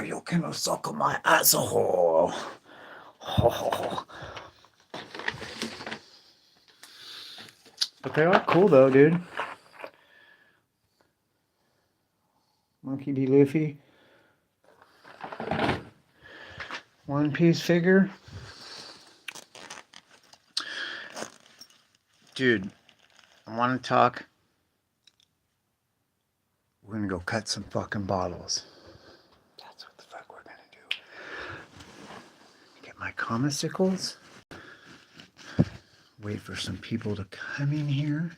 you can suck my asshole. But they are cool though, dude. Monkey D. Luffy. One Piece figure. Dude, I want to talk. We're going to go cut some fucking bottles. That's what the fuck we're going to do. Get my commissicles. Wait for some people to come in here.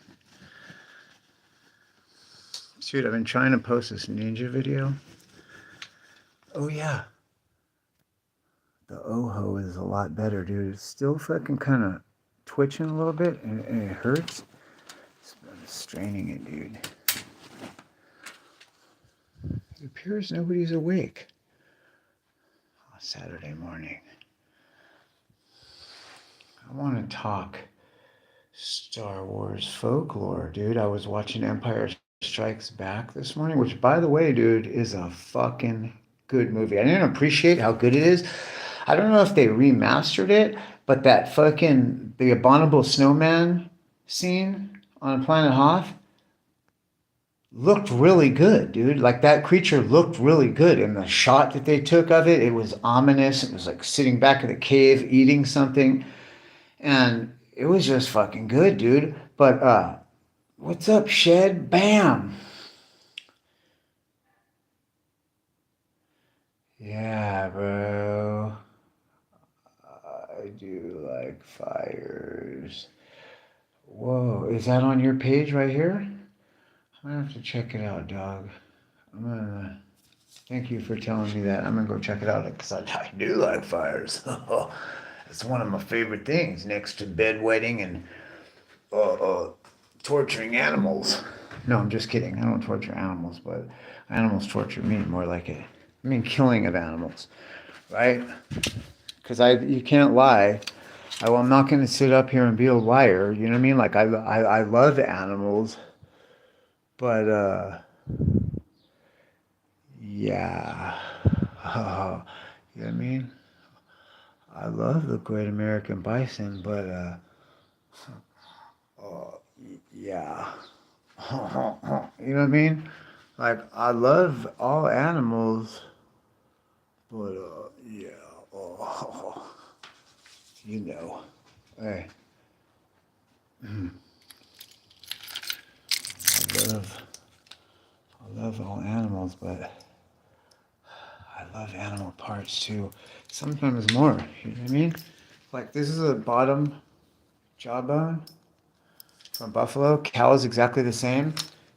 Dude, I've been trying to post this ninja video. Oh, yeah. The Oho is a lot better, dude. It's still fucking kind of twitching a little bit, and it hurts. I'm straining it, dude. It appears nobody's awake on Saturday morning. I want to talk Star Wars folklore, dude. I was watching Empire Strikes Back this morning, which, by the way, dude, is a fucking good movie. I didn't appreciate how good it is. I don't know if they remastered it, but that fucking, the abominable snowman scene on Planet Hoth looked really good, dude. Like, that creature looked really good. And the shot that they took of it, it was ominous. It was like sitting back in the cave eating something. And it was just fucking good, dude. But what's up, Shed? Bam. Yeah, bro. I do like fires. Whoa, is that on your page right here? I'm gonna have to check it out, dog. Thank you for telling me that. I'm gonna go check it out because I do like fires. It's one of my favorite things next to bedwetting and torturing animals. No, I'm just kidding. I don't torture animals, but animals torture me more like it. I mean, killing of animals, right? Because you can't lie. I'm not going to sit up here and be a liar. You know what I mean? Like I love animals, but yeah, you know what I mean? I love the Great American Bison, but yeah, you know what I mean? Like I love all animals, but yeah, you know, hey, I love all animals, but I love animal parts too. Sometimes more, you know what I mean? Like this is a bottom jawbone from buffalo. Cow is exactly the same.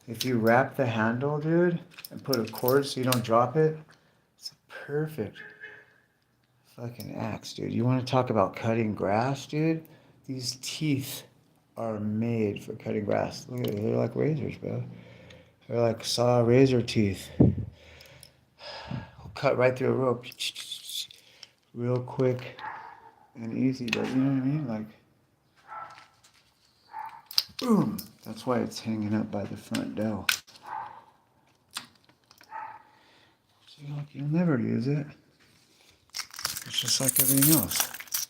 If you wrap the handle, dude, and put a cord so you don't drop it, it's a perfect fucking axe, dude. You want to talk about cutting grass, dude? These teeth are made for cutting grass. Look at it. They're like razors, bro. They're like saw razor teeth. Cut right through a rope. Real quick and easy, but you know what I mean? Like, boom. That's why it's hanging up by the front door. So you'll never use it. It's just like everything else.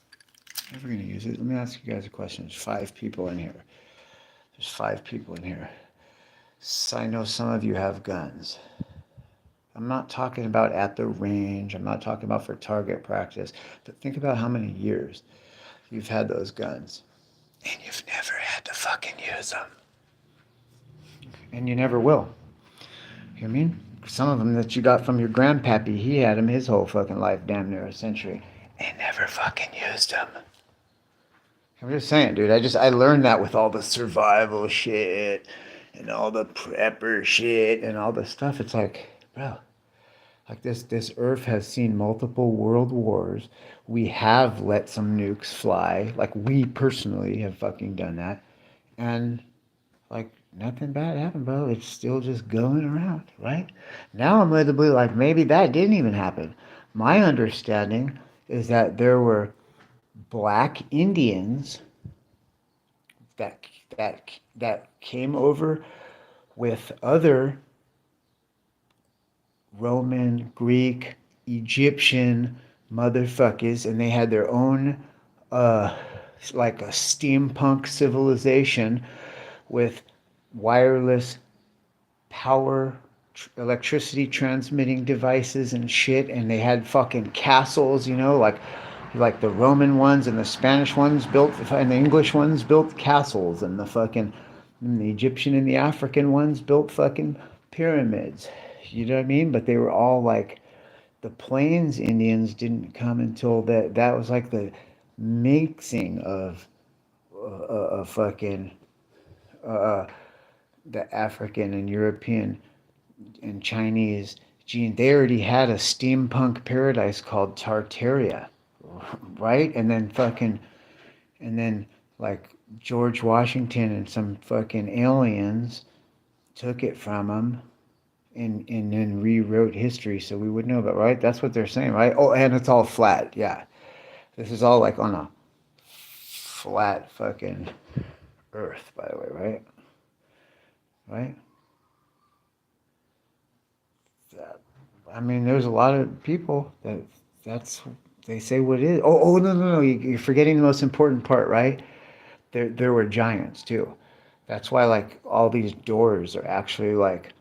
Never gonna use it. Let me ask you guys a question. There's 5 people in here. There's 5 people in here. So I know some of you have guns. I'm not talking about at the range. I'm not talking about for target practice. But think about how many years you've had those guns. And you've never had to fucking use them. And you never will. You know what I mean? Some of them that you got from your grandpappy, he had them his whole fucking life, damn near a century. And never fucking used them. I'm just saying, dude. I learned that with all the survival shit and all the prepper shit and all the stuff. It's like, bro, like this Earth has seen multiple world wars. We have let some nukes fly. Like we personally have fucking done that, and like nothing bad happened, bro. It's still just going around, right? Now I'm led to believe like maybe that didn't even happen. My understanding is that there were black Indians that that came over with other Roman, Greek, Egyptian motherfuckers, and they had their own, uh, like a steampunk civilization with wireless power, electricity transmitting devices and shit, and they had fucking castles, like the Roman ones and the Spanish ones built, and the English ones built castles, and the Egyptian and the African ones built fucking pyramids. You know what I mean? But they were all like, the Plains Indians didn't come until that was like the mixing of fucking uh, the African and European and Chinese gene. They already had a steampunk paradise called Tartaria, right? And then like George Washington and some fucking aliens took it from them and then rewrote history so we would know about, right? That's what they're saying, right? Oh, and it's all flat. Yeah. This is all like on a flat fucking earth, by the way, right? Right? That, I mean, there's a lot of people that's they say what it is. Oh, no, no, no. You're forgetting the most important part, right? There were giants too. That's why like all these doors are actually like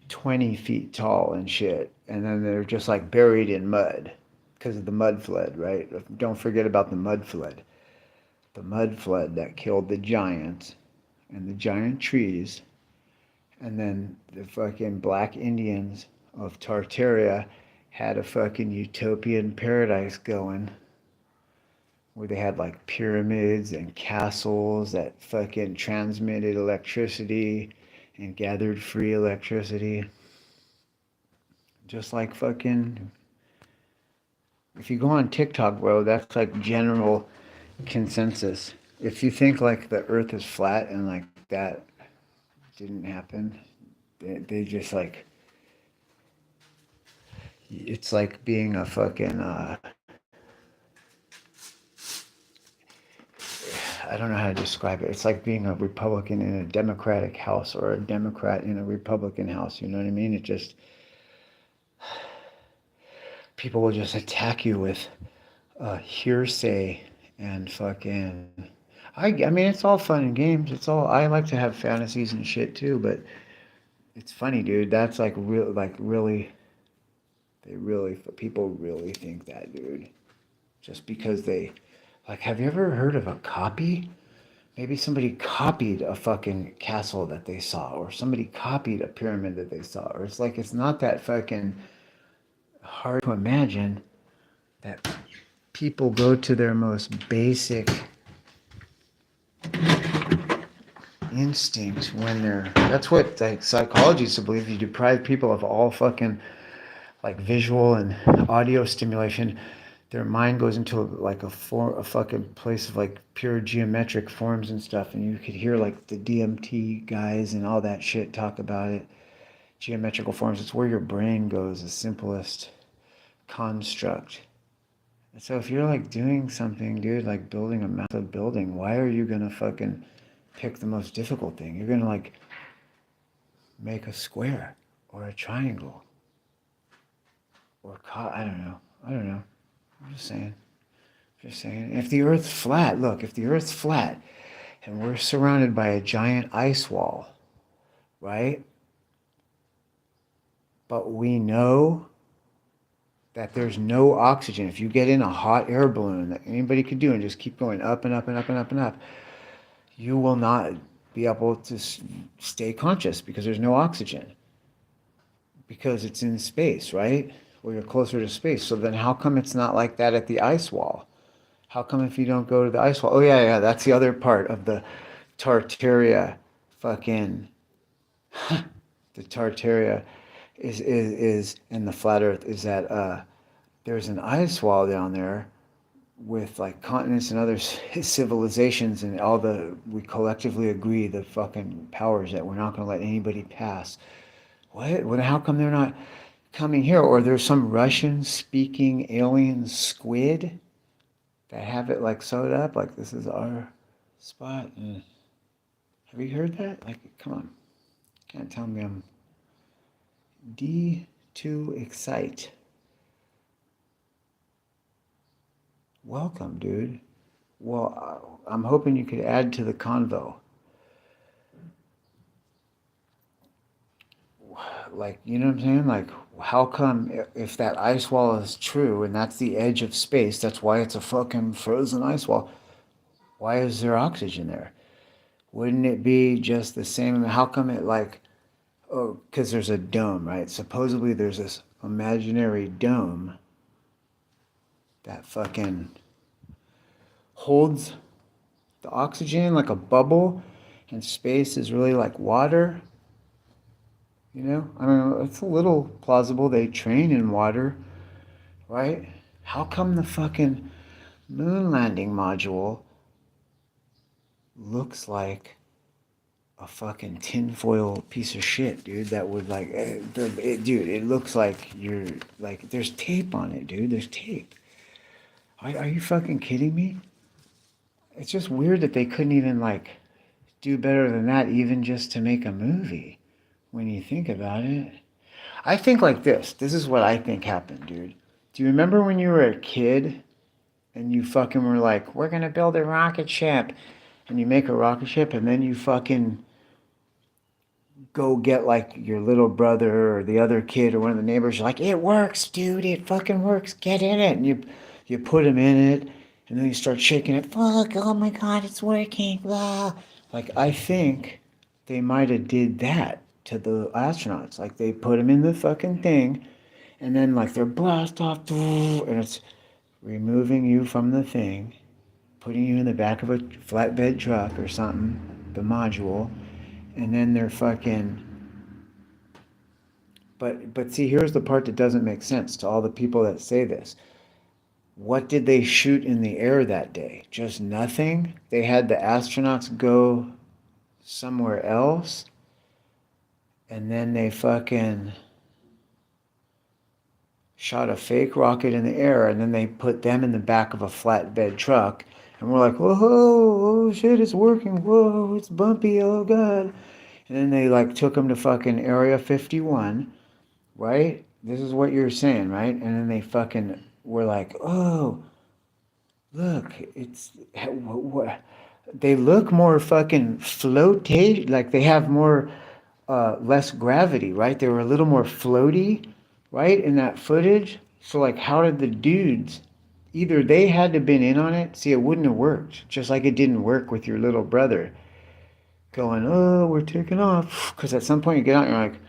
20 feet tall and shit, and then they're just like buried in mud because of the mud flood, right? Don't forget about the mud flood. The mud flood that killed the giants and the giant trees, and then the fucking black Indians of Tartaria had a fucking utopian paradise going where they had like pyramids and castles that fucking transmitted electricity and gathered free electricity. Just like fucking, if you go on TikTok, bro, that's like general consensus. If you think like the earth is flat and like that didn't happen, they just like, it's like being a fucking, I don't know how to describe it. It's like being a Republican in a Democratic House or a Democrat in a Republican House. You know what I mean? It just, people will just attack you with hearsay and fucking. I mean, it's all fun and games. It's all. I like to have fantasies and shit too, but it's funny, dude. That's like real, like really. People really think that, dude. Just because they, like, have you ever heard of a copy? Maybe somebody copied a fucking castle that they saw, or somebody copied a pyramid that they saw, or it's like it's not that fucking hard to imagine that people go to their most basic instinct when they're, that's what like psychologists believe. You deprive people of all fucking like visual and audio stimulation, their mind goes into like a fucking place of like pure geometric forms and stuff, and you could hear like the DMT guys and all that shit talk about it. Geometrical forms, it's where your brain goes, the simplest construct. And so if you're like doing something, dude, like building a massive building, why are you gonna fucking pick the most difficult thing? You're gonna like make a square or a triangle or I don't know. I'm just saying. If the earth's flat, look, if the earth's flat and we're surrounded by a giant ice wall, right? But we know that there's no oxygen. If you get in a hot air balloon that anybody could do and just keep going up and up and up and up and up, you will not be able to stay conscious because there's no oxygen. Because it's in space, right? Well, you're closer to space. So then how come it's not like that at the ice wall? How come if you don't go to the ice wall? Oh, yeah, that's the other part of the Tartaria fucking, the Tartaria is in the flat earth is that there's an ice wall down there with like continents and other civilizations, and we collectively agree, the fucking powers, that we're not going to let anybody pass. What? Well, how come they're not coming here? Or there's some Russian speaking alien squid that have it like sewed up like this is our spot. Have you heard that? Like, come on. Can't tell me I'm D to excite. Welcome, dude. Well, I'm hoping you could add to the convo. Like, you know what I'm saying? Like, how come if that ice wall is true and that's the edge of space, that's why it's a fucking frozen ice wall, why is there oxygen there? Wouldn't it be just the same? How come it like, oh, because there's a dome, right? Supposedly there's this imaginary dome that fucking holds the oxygen like a bubble, and space is really like water. You know, I mean, it's a little plausible they train in water, right? How come the fucking moon landing module looks like a fucking tinfoil piece of shit, dude? That would like, dude, it looks like you're like, there's tape on it, dude. There's tape. Are you fucking kidding me? It's just weird that they couldn't even like do better than that, even just to make a movie. When you think about it, I think like this. This is what I think happened, dude. Do you remember when you were a kid and you fucking were like, we're gonna build a rocket ship, and you make a rocket ship, and then you fucking go get like your little brother or the other kid or one of the neighbors. You're like, it works, dude. It fucking works. Get in it, and you put him in it, and then you start shaking it. Fuck! Oh my god, it's working. Blah. Like I think they might have did that to the astronauts. Like they put them in the fucking thing, and then like they're blast off, and it's removing you from the thing, putting you in the back of a flatbed truck or something, the module, and then they're fucking. But see, here's the part that doesn't make sense to all the people that say this. What did they shoot in the air that day? Just nothing? They had the astronauts go somewhere else, and then they fucking shot a fake rocket in the air, and then they put them in the back of a flatbed truck, and we're like, whoa, oh shit, it's working, whoa, it's bumpy, oh god. And then they like took them to fucking Area 51, right? This is what you're saying, right? And then they fucking were like, oh, look, it's they look more fucking floaty, like they have more less gravity, right? They were a little more floaty, right, in that footage. So like, how did the dudes? Either they had to have been in on it. See, it wouldn't have worked. Just like it didn't work with your little brother going, oh, we're taking off. Because at some point you get out and you're like,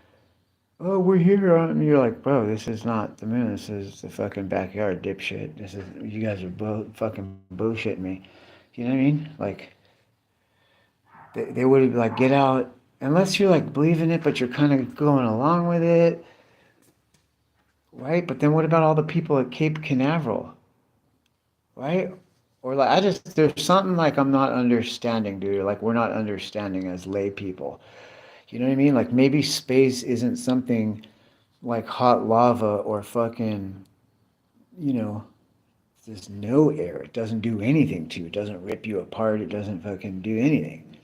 oh, we're here. And you're like, bro, this is not the moon. This is the fucking backyard, dipshit. This is, you guys are fucking bullshitting me. You know what I mean? Like, they would have like, get out. Unless you're like believing it, but you're kind of going along with it. Right? But then what about all the people at Cape Canaveral? Right? Or like, there's something like I'm not understanding, dude. Like, we're not understanding as lay people. You know what I mean? Like, maybe space isn't something like hot lava or fucking, you know, there's no air. It doesn't do anything to you. It doesn't rip you apart. It doesn't fucking do anything.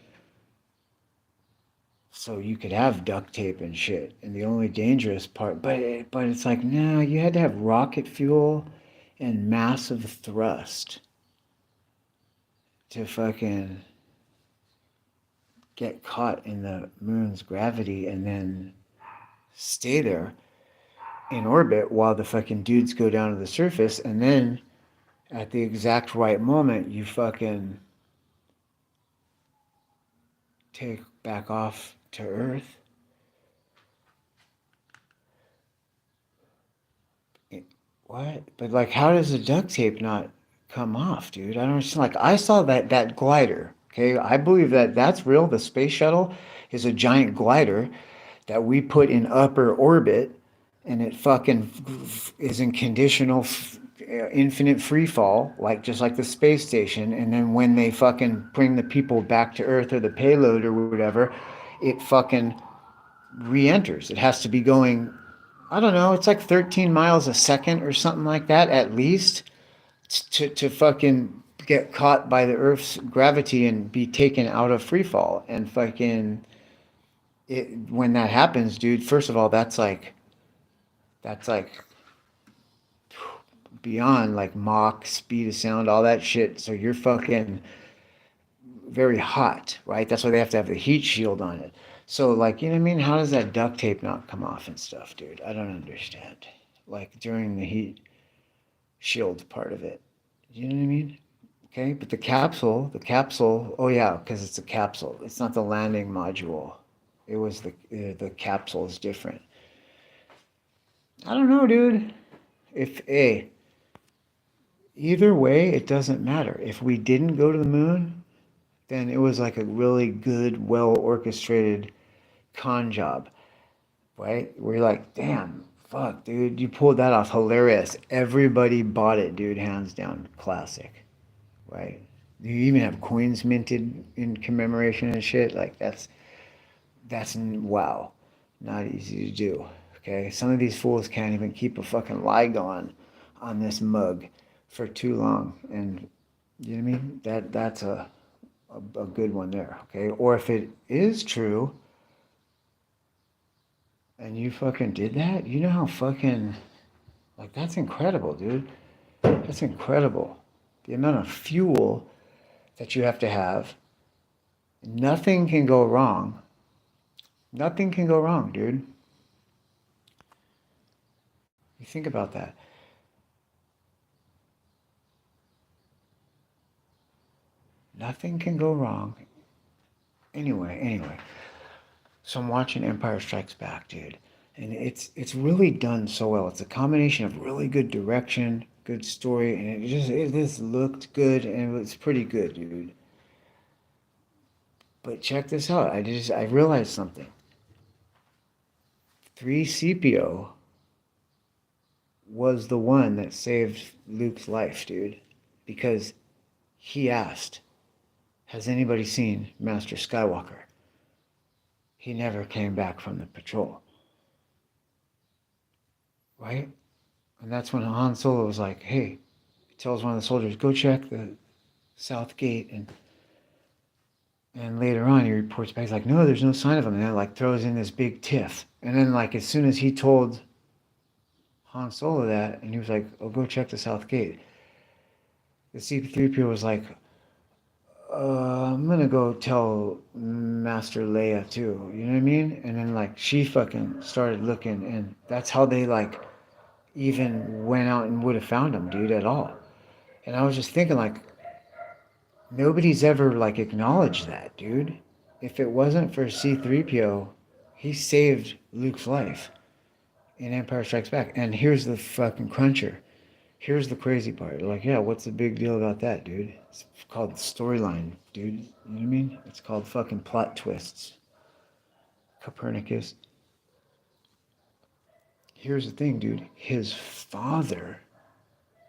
So you could have duct tape and shit. And the only dangerous part, but it's like, no, you had to have rocket fuel and massive thrust to fucking get caught in the moon's gravity and then stay there in orbit while the fucking dudes go down to the surface, and then at the exact right moment you fucking take back off to Earth. What? But like, how does the duct tape not come off, dude? I don't understand. Like, I saw that glider. Okay, I believe that that's real. The space shuttle is a giant glider that we put in upper orbit, and it fucking is in conditional infinite free fall, like just like the space station. And then when they fucking bring the people back to Earth or the payload or whatever, it fucking re-enters. It has to be going, I don't know, it's like 13 miles a second or something like that at least to fucking get caught by the Earth's gravity and be taken out of free fall. And fucking when that happens, dude, first of all, that's like beyond like Mach, speed of sound, all that shit. So you're fucking very hot, right? That's why they have to have the heat shield on it. So like, you know what I mean? How does that duct tape not come off and stuff, dude? I don't understand. Like during the heat shield part of it. You know what I mean? Okay, but the capsule, oh yeah, because it's a capsule. It's not the landing module. It was the capsule is different. I don't know, dude. If either way, it doesn't matter. If we didn't go to the moon, then it was like a really good, well orchestrated con job, right? We're like, damn, fuck, dude, you pulled that off. Hilarious. Everybody bought it, dude, hands down. Classic, right? You even have coins minted in commemoration and shit. Like that's wow, not easy to do. Okay, some of these fools can't even keep a fucking lie going on this mug for too long, and you know what I mean. That's a good one there. Okay, or if it is true, and you fucking did that, you know how fucking like that's incredible, dude. That's incredible. The amount of fuel that you have to have. Nothing can go wrong. Nothing can go wrong, dude. You think about that. Nothing can go wrong. Anyway. So I'm watching Empire Strikes Back, dude. And it's really done so well. It's a combination of really good direction, good story, and it just looked good and it was pretty good, dude. But check this out. I realized something. 3CPO was the one that saved Luke's life, dude. Because he asked, has anybody seen Master Skywalker? He never came back from the patrol. Right? And that's when Han Solo was like, hey, he tells one of the soldiers, go check the south gate. And later on, he reports back, he's like, no, there's no sign of him. And then, like, throws in this big tiff. And then, like, as soon as he told Han Solo that, and he was like, oh, go check the south gate, the C-3PO was like, I'm gonna go tell Master Leia too. You know what I mean? And then like she fucking started looking, and that's how they like even went out and would have found him, dude, at all. And I was just thinking like nobody's ever like acknowledged that, dude. If it wasn't for C-3PO, he saved Luke's life in Empire Strikes Back. And here's the fucking cruncher. Here's the crazy part. Like, yeah, what's the big deal about that, dude? It's called storyline, dude. You know what I mean? It's called fucking plot twists. Copernicus. Here's the thing, dude. His father,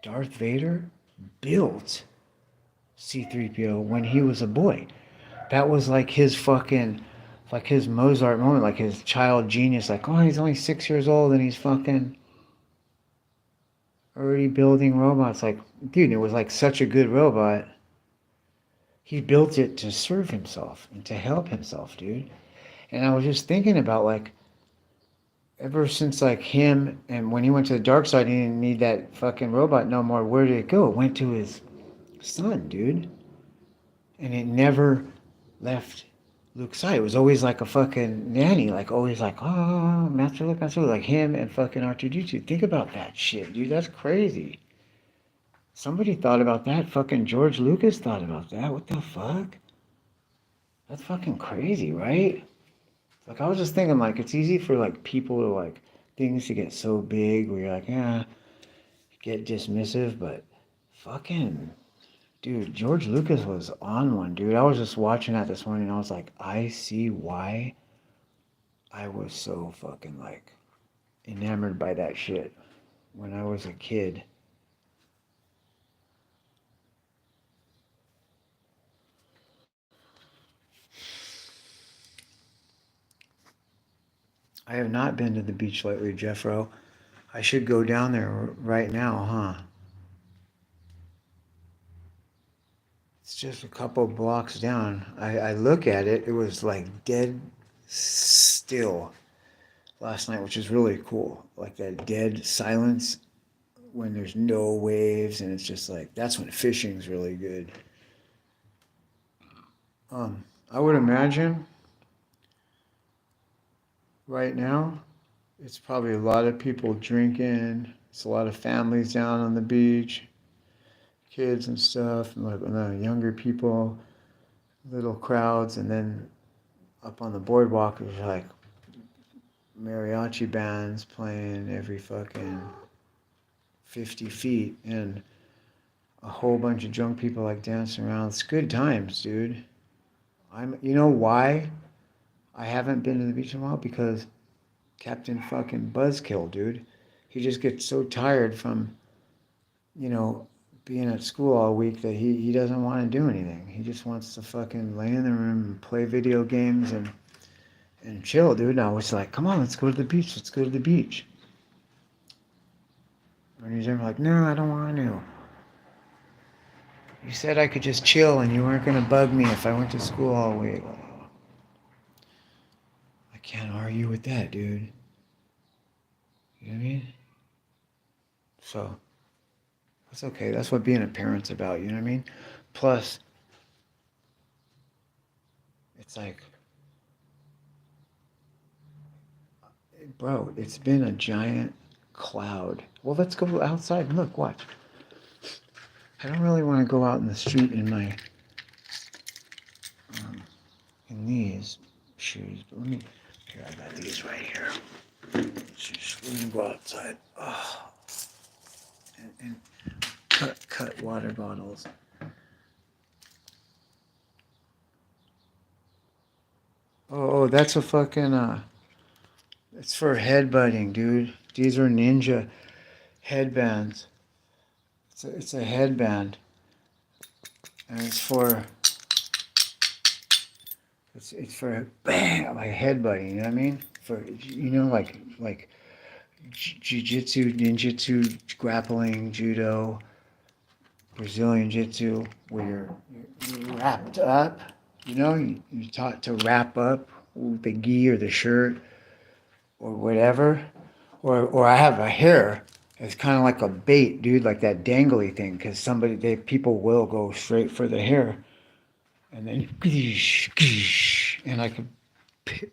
Darth Vader, built C-3PO when he was a boy. That was like his fucking, like his Mozart moment, like his child genius. Like, oh, he's only 6 years old and he's fucking already building robots. Like, dude, it was like such a good robot. He built it to serve himself and to help himself, dude. And I was just thinking about like, ever since like him and when he went to the dark side, he didn't need that fucking robot no more. Where did it go? It went to his son, dude. And it never left Luke's side. It was always like a fucking nanny, like always like, oh, Master Luke, Master Luke, like him and fucking R2D2. Think about that shit, dude. That's crazy. Somebody thought about that. Fucking George Lucas thought about that. What the fuck? That's fucking crazy, right? Like I was just thinking, like it's easy for like people to like things to get so big where you're like, yeah, get dismissive, but fucking dude, George Lucas was on one, dude. I was just watching that this morning and I was like, I see why I was so fucking like enamored by that shit when I was a kid. I have not been to the beach lately, Jeffro. I should go down there right now, huh? It's just a couple blocks down. I look at it, it was like dead still last night, which is really cool. Like that dead silence when there's no waves and it's just like, that's when fishing's really good. I would imagine right now it's probably a lot of people drinking. It's a lot of families down on the beach, kids and stuff, and like younger people, little crowds, and then up on the boardwalk there's like mariachi bands playing every fucking 50 feet and a whole bunch of drunk people like dancing around. It's good times, dude. You know why I haven't been to the beach in a while? Because Captain fucking Buzzkill, dude. He just gets so tired from, being at school all week that he doesn't want to do anything. He just wants to fucking lay in the room and play video games and chill, dude. And I was like, come on, let's go to the beach. Let's go to the beach. And he's like, no, I don't want to. You said I could just chill and you weren't going to bug me if I went to school all week. I can't argue with that, dude. You know what I mean? So, that's okay. That's what being a parent's about, you know what I mean? Plus, it's like, bro, it's been a giant cloud. Well, let's go outside and look, watch. I don't really want to go out in the street in my, in these shoes, but here, I got these right here. We're going to go outside. Oh. And cut water bottles. Oh, that's a fucking, it's for headbutting, dude. These are ninja headbands. It's a headband. And it's for bang, like headbutting, you know what I mean? For, like jiu-jitsu, ninjutsu, grappling, judo, Brazilian jiu-jitsu, where you're wrapped up, you're taught to wrap up with the gi or the shirt or whatever. Or I have a hair. It's kind of like a bait, dude, like that dangly thing, because people will go straight for the hair. And then, and I could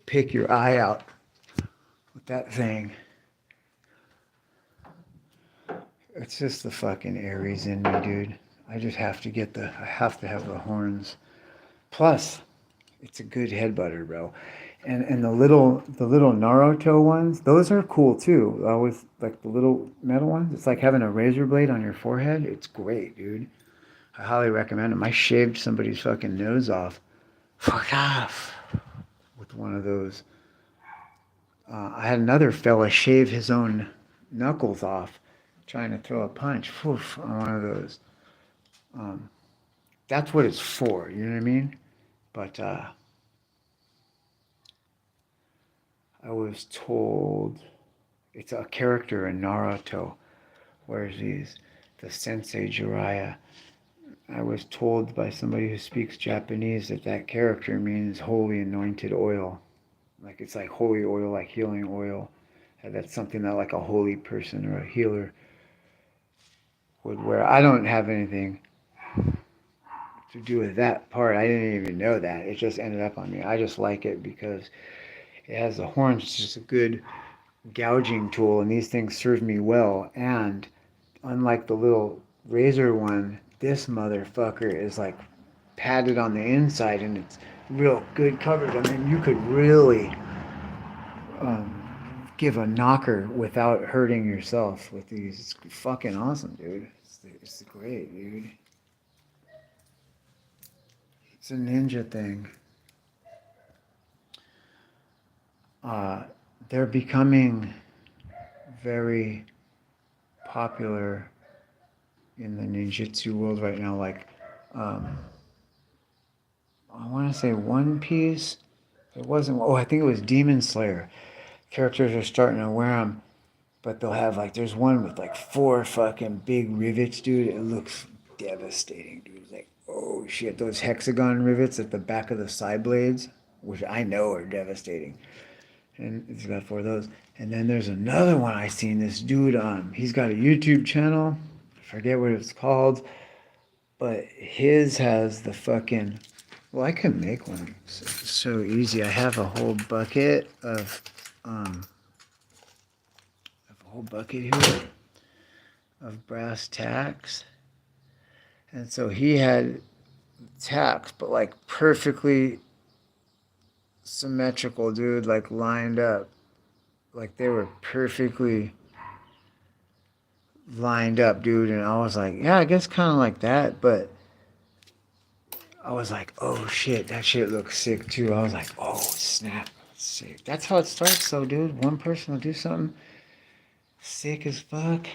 pick your eye out with that thing. It's just the fucking Aries in me, dude. I just have to have the horns. Plus, it's a good headbutter, bro. And the little Naruto ones, those are cool too. I always like the little metal ones. It's like having a razor blade on your forehead. It's great, dude. I highly recommend them. I shaved somebody's fucking nose off. Fuck off. With one of those. I had another fella shave his own knuckles off trying to throw a punch on one of those. That's what it's for, you know what I mean? But I was told it's a character in Naruto, where the Sensei Jiraiya. I was told by somebody who speaks Japanese that character means holy anointed oil. Like it's like holy oil, like healing oil. And that's something that like a holy person or a healer would wear. I don't have anything to do with that part. I didn't even know that. It just ended up on me. I just like it because it has the horns. It's just a good gouging tool, and these things serve me well. And unlike the little razor one, this motherfucker is like padded on the inside, and it's real good coverage. I mean, you could really give a knocker without hurting yourself with these. It's fucking awesome, dude. It's great, dude. It's a ninja thing. They're becoming very popular in the ninjutsu world right now. Like, I want to say One Piece. It wasn't. Oh, I think it was Demon Slayer. Characters are starting to wear them, but they'll have like. There's one with like 4 fucking big rivets, dude. It looks devastating, dude. It's like, oh shit, those hexagon rivets at the back of the side blades, which I know are devastating. And it's got 4 of those. And then there's another one I seen this dude on. He's got a YouTube channel. I forget what it's called. But his has the fucking... Well, I can make one. It's so easy. I have a whole bucket of... here of brass tacks. And so he had tacks, but like perfectly symmetrical, dude, like lined up. Like they were perfectly lined up, dude. And I was like, yeah, I guess kind of like that. But I was like, oh shit, that shit looks sick too. I was like, oh snap, sick. That's how it starts though, dude. One person will do something sick as fuck.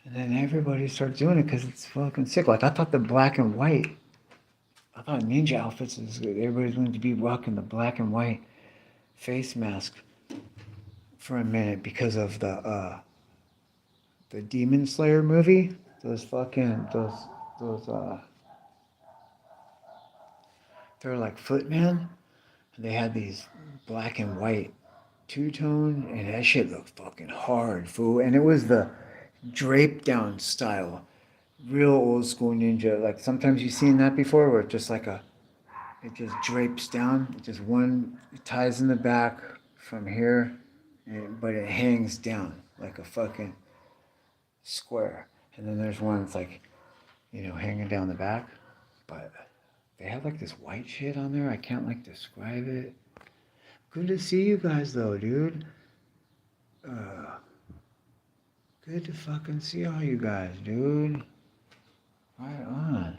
And then everybody starts doing it because it's fucking sick. Like I thought the black and white, I thought ninja outfits is good. Everybody's going to be rocking the black and white face mask for a minute because of the Demon Slayer movie. Those they're like footmen. And they had these black and white two-tone, and that shit looked fucking hard, fool. And it was the drape down style, real old school ninja. Like sometimes you've seen that before, where it's just like it just drapes down. It just it ties in the back from here, but it hangs down like a fucking square. And then there's one that's like, hanging down the back, but they have like this white shit on there. I can't like describe it. Good to see you guys though, dude. Good to fucking see all you guys, dude. Right on.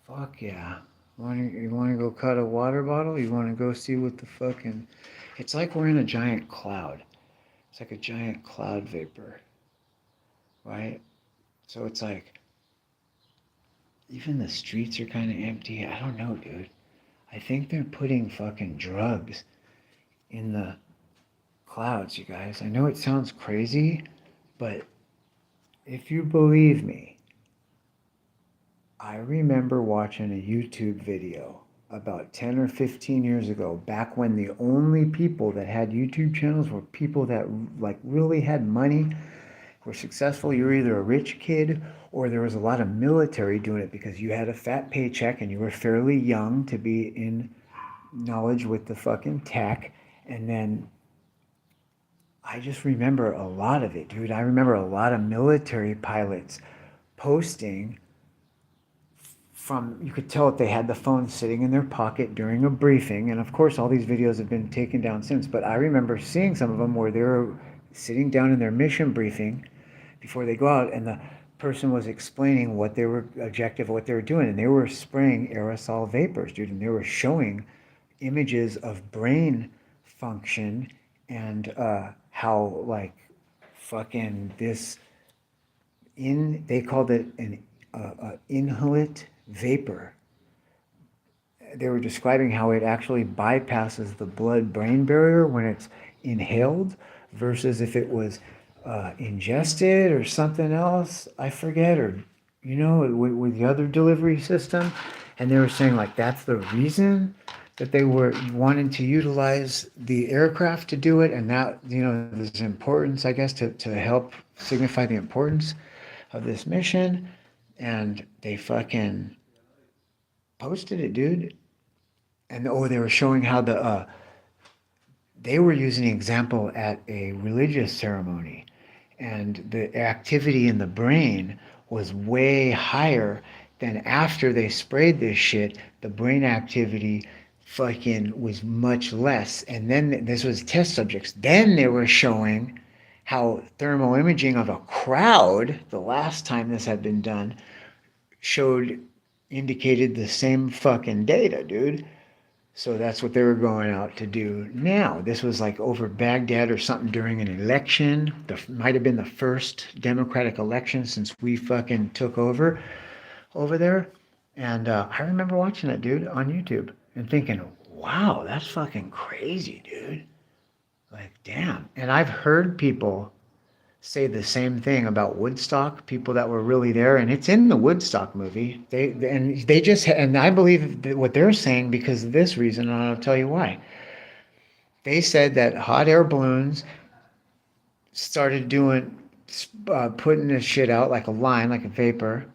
Fuck yeah. You wanna go cut a water bottle? You wanna go see what the fucking... It's like we're in a giant cloud. It's like a giant cloud vapor. Right? So it's like... Even the streets are kind of empty. I don't know, dude. I think they're putting fucking drugs in the clouds, you guys. I know it sounds crazy, but if you believe me, I remember watching a YouTube video about 10 or 15 years ago, back when the only people that had YouTube channels were people that like really had money, were successful. You were either a rich kid or there was a lot of military doing it because you had a fat paycheck and you were fairly young to be in knowledge with the fucking tech. And then I just remember a lot of it, dude. I remember a lot of military pilots posting you could tell that they had the phone sitting in their pocket during a briefing. And of course, all these videos have been taken down since. But I remember seeing some of them where they were sitting down in their mission briefing before they go out, and the person was explaining what they were objective, what they were doing, and they were spraying aerosol vapors, dude, and they were showing images of brain function and how like fucking they called it an inhalate vapor. They were describing how it actually bypasses the blood-brain barrier when it's inhaled versus if it was ingested or something else, I forget, or with the other delivery system. And they were saying like that's the reason that they were wanting to utilize the aircraft to do it, and that there's importance, I guess, to help signify the importance of this mission. And they fucking posted it, dude. And they were showing how they were using an example at a religious ceremony, and the activity in the brain was way higher than after they sprayed this shit. The brain activity fucking was much less. And then this was test subjects. Then they were showing how thermal imaging of a crowd, the last time this had been done, indicated the same fucking data, dude. So that's what they were going out to do now. This was like over Baghdad or something during an election. Might have been the first Democratic election since we fucking took over there. And I remember watching that, dude, on YouTube and thinking, wow, that's fucking crazy, dude. Like, damn. And I've heard people say the same thing about Woodstock, people that were really there, and it's in the Woodstock movie. And I believe what they're saying because of this reason, and I'll tell you why. They said that hot air balloons started putting this shit out like a line, like a vapor,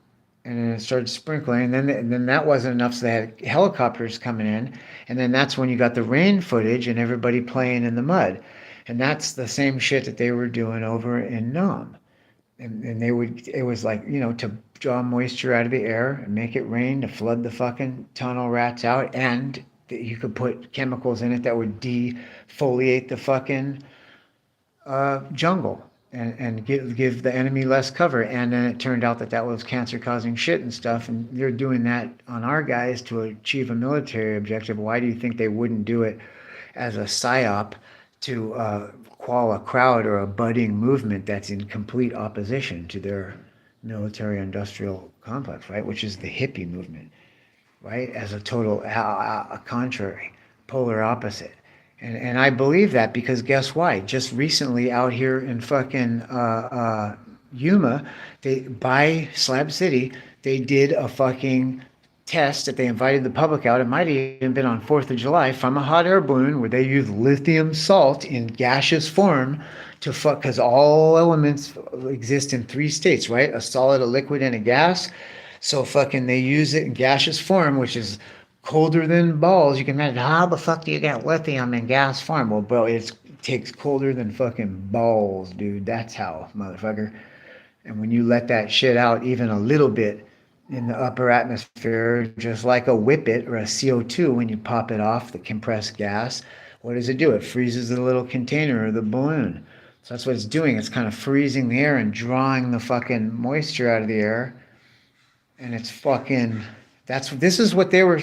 and then it started sprinkling. And then that wasn't enough, so they had helicopters coming in, and then that's when you got the rain footage and everybody playing in the mud, and that's the same shit that they were doing over in Nam. And it was like, to draw moisture out of the air and make it rain to flood the fucking tunnel rats out, and you could put chemicals in it that would defoliate the fucking jungle, and give the enemy less cover. And then it turned out that that was cancer causing shit and stuff. And they're doing that on our guys to achieve a military objective. Why do you think they wouldn't do it as a psyop to quell a crowd or a budding movement that's in complete opposition to their military industrial complex, right? Which is the hippie movement, right? As a total a contrary, polar opposite. And I believe that because guess why? Just recently out here in fucking Yuma, by Slab City, they did a fucking test that they invited the public out. It might have even been on 4th of July, from a hot air balloon where they used lithium salt in gaseous form to fuck, because all elements exist in 3 states, right? A solid, a liquid, and a gas. So fucking they use it in gaseous form, which is colder than balls. You can imagine, how the fuck do you get lithium in gas form? Well, bro, it takes colder than fucking balls, dude. That's how, motherfucker. And when you let that shit out even a little bit in the upper atmosphere, just like a whippet or a CO2, when you pop it off, the compressed gas, what does it do? It freezes the little container or the balloon. So that's what it's doing. It's kind of freezing the air and drawing the fucking moisture out of the air. And it's fucking, this is what they were,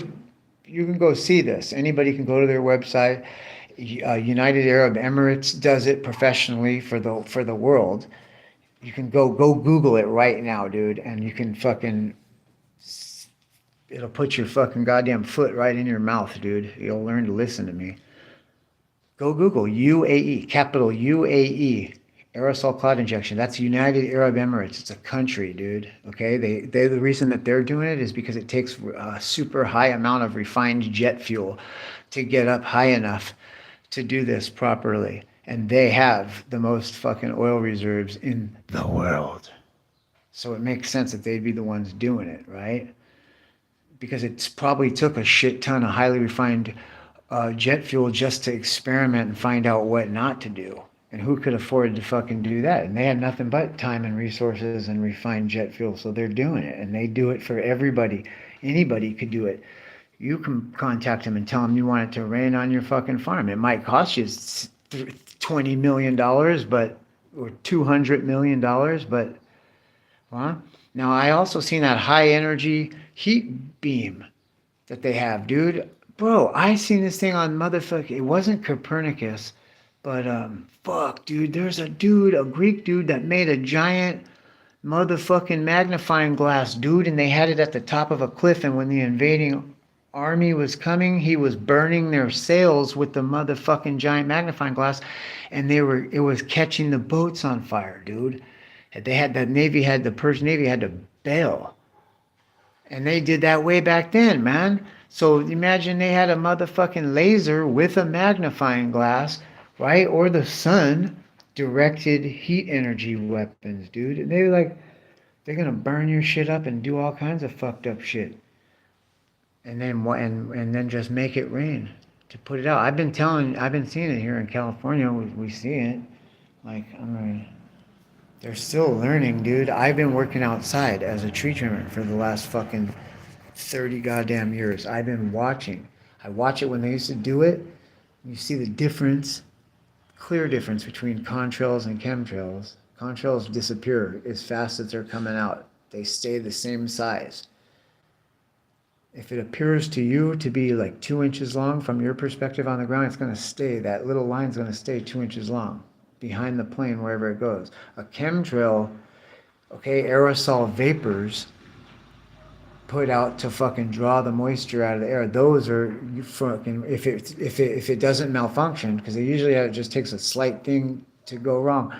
you can go see this. Anybody can go to their website. United Arab Emirates does it professionally for the world. You can go Google it right now, dude, and you can fucking, it'll put your fucking goddamn foot right in your mouth, dude. You'll learn to listen to me. Go Google UAE, capital UAE, aerosol cloud injection. That's United Arab Emirates. It's a country, dude. Okay, the reason that they're doing it is because it takes a super high amount of refined jet fuel to get up high enough to do this properly. And they have the most fucking oil reserves in the world. So it makes sense that they'd be the ones doing it, right? Because it's probably took a shit ton of highly refined jet fuel just to experiment and find out what not to do. And who could afford to fucking do that? And they had nothing but time and resources and refined jet fuel. So they're doing it. And they do it for everybody. Anybody could do it. You can contact them and tell them you want it to rain on your fucking farm. It might cost you $20 million, or $200 million, but, well, now I also seen that high energy heat beam that they have, dude. Bro, I seen this thing on motherfucker. It wasn't Copernicus, but fuck, dude. There's a Greek dude that made a giant motherfucking magnifying glass, dude, and they had it at the top of a cliff. And when the invading army was coming, he was burning their sails with the motherfucking giant magnifying glass, and it was catching the boats on fire, dude. The Persian Navy had to bail. And they did that way back then, man. So imagine they had a motherfucking laser with a magnifying glass, right? Or the sun directed heat energy weapons, dude. And they're gonna burn your shit up and do all kinds of fucked up shit. And then just make it rain to put it out. I've been seeing it here in California. We see it. Like, they're still learning, dude. I've been working outside as a tree trimmer for the last fucking 30 goddamn years. I've been watching. I watch it when they used to do it. You see the difference, clear difference between contrails and chemtrails. Contrails disappear as fast as they're coming out. They stay the same size. If it appears to you to be like 2 inches long from your perspective on the ground, it's going to stay, that little line's going to stay 2 inches long behind the plane wherever it goes. A chemtrail, okay, aerosol vapors put out to fucking draw the moisture out of the air. Those are fucking, if it doesn't malfunction, because it just takes a slight thing to go wrong,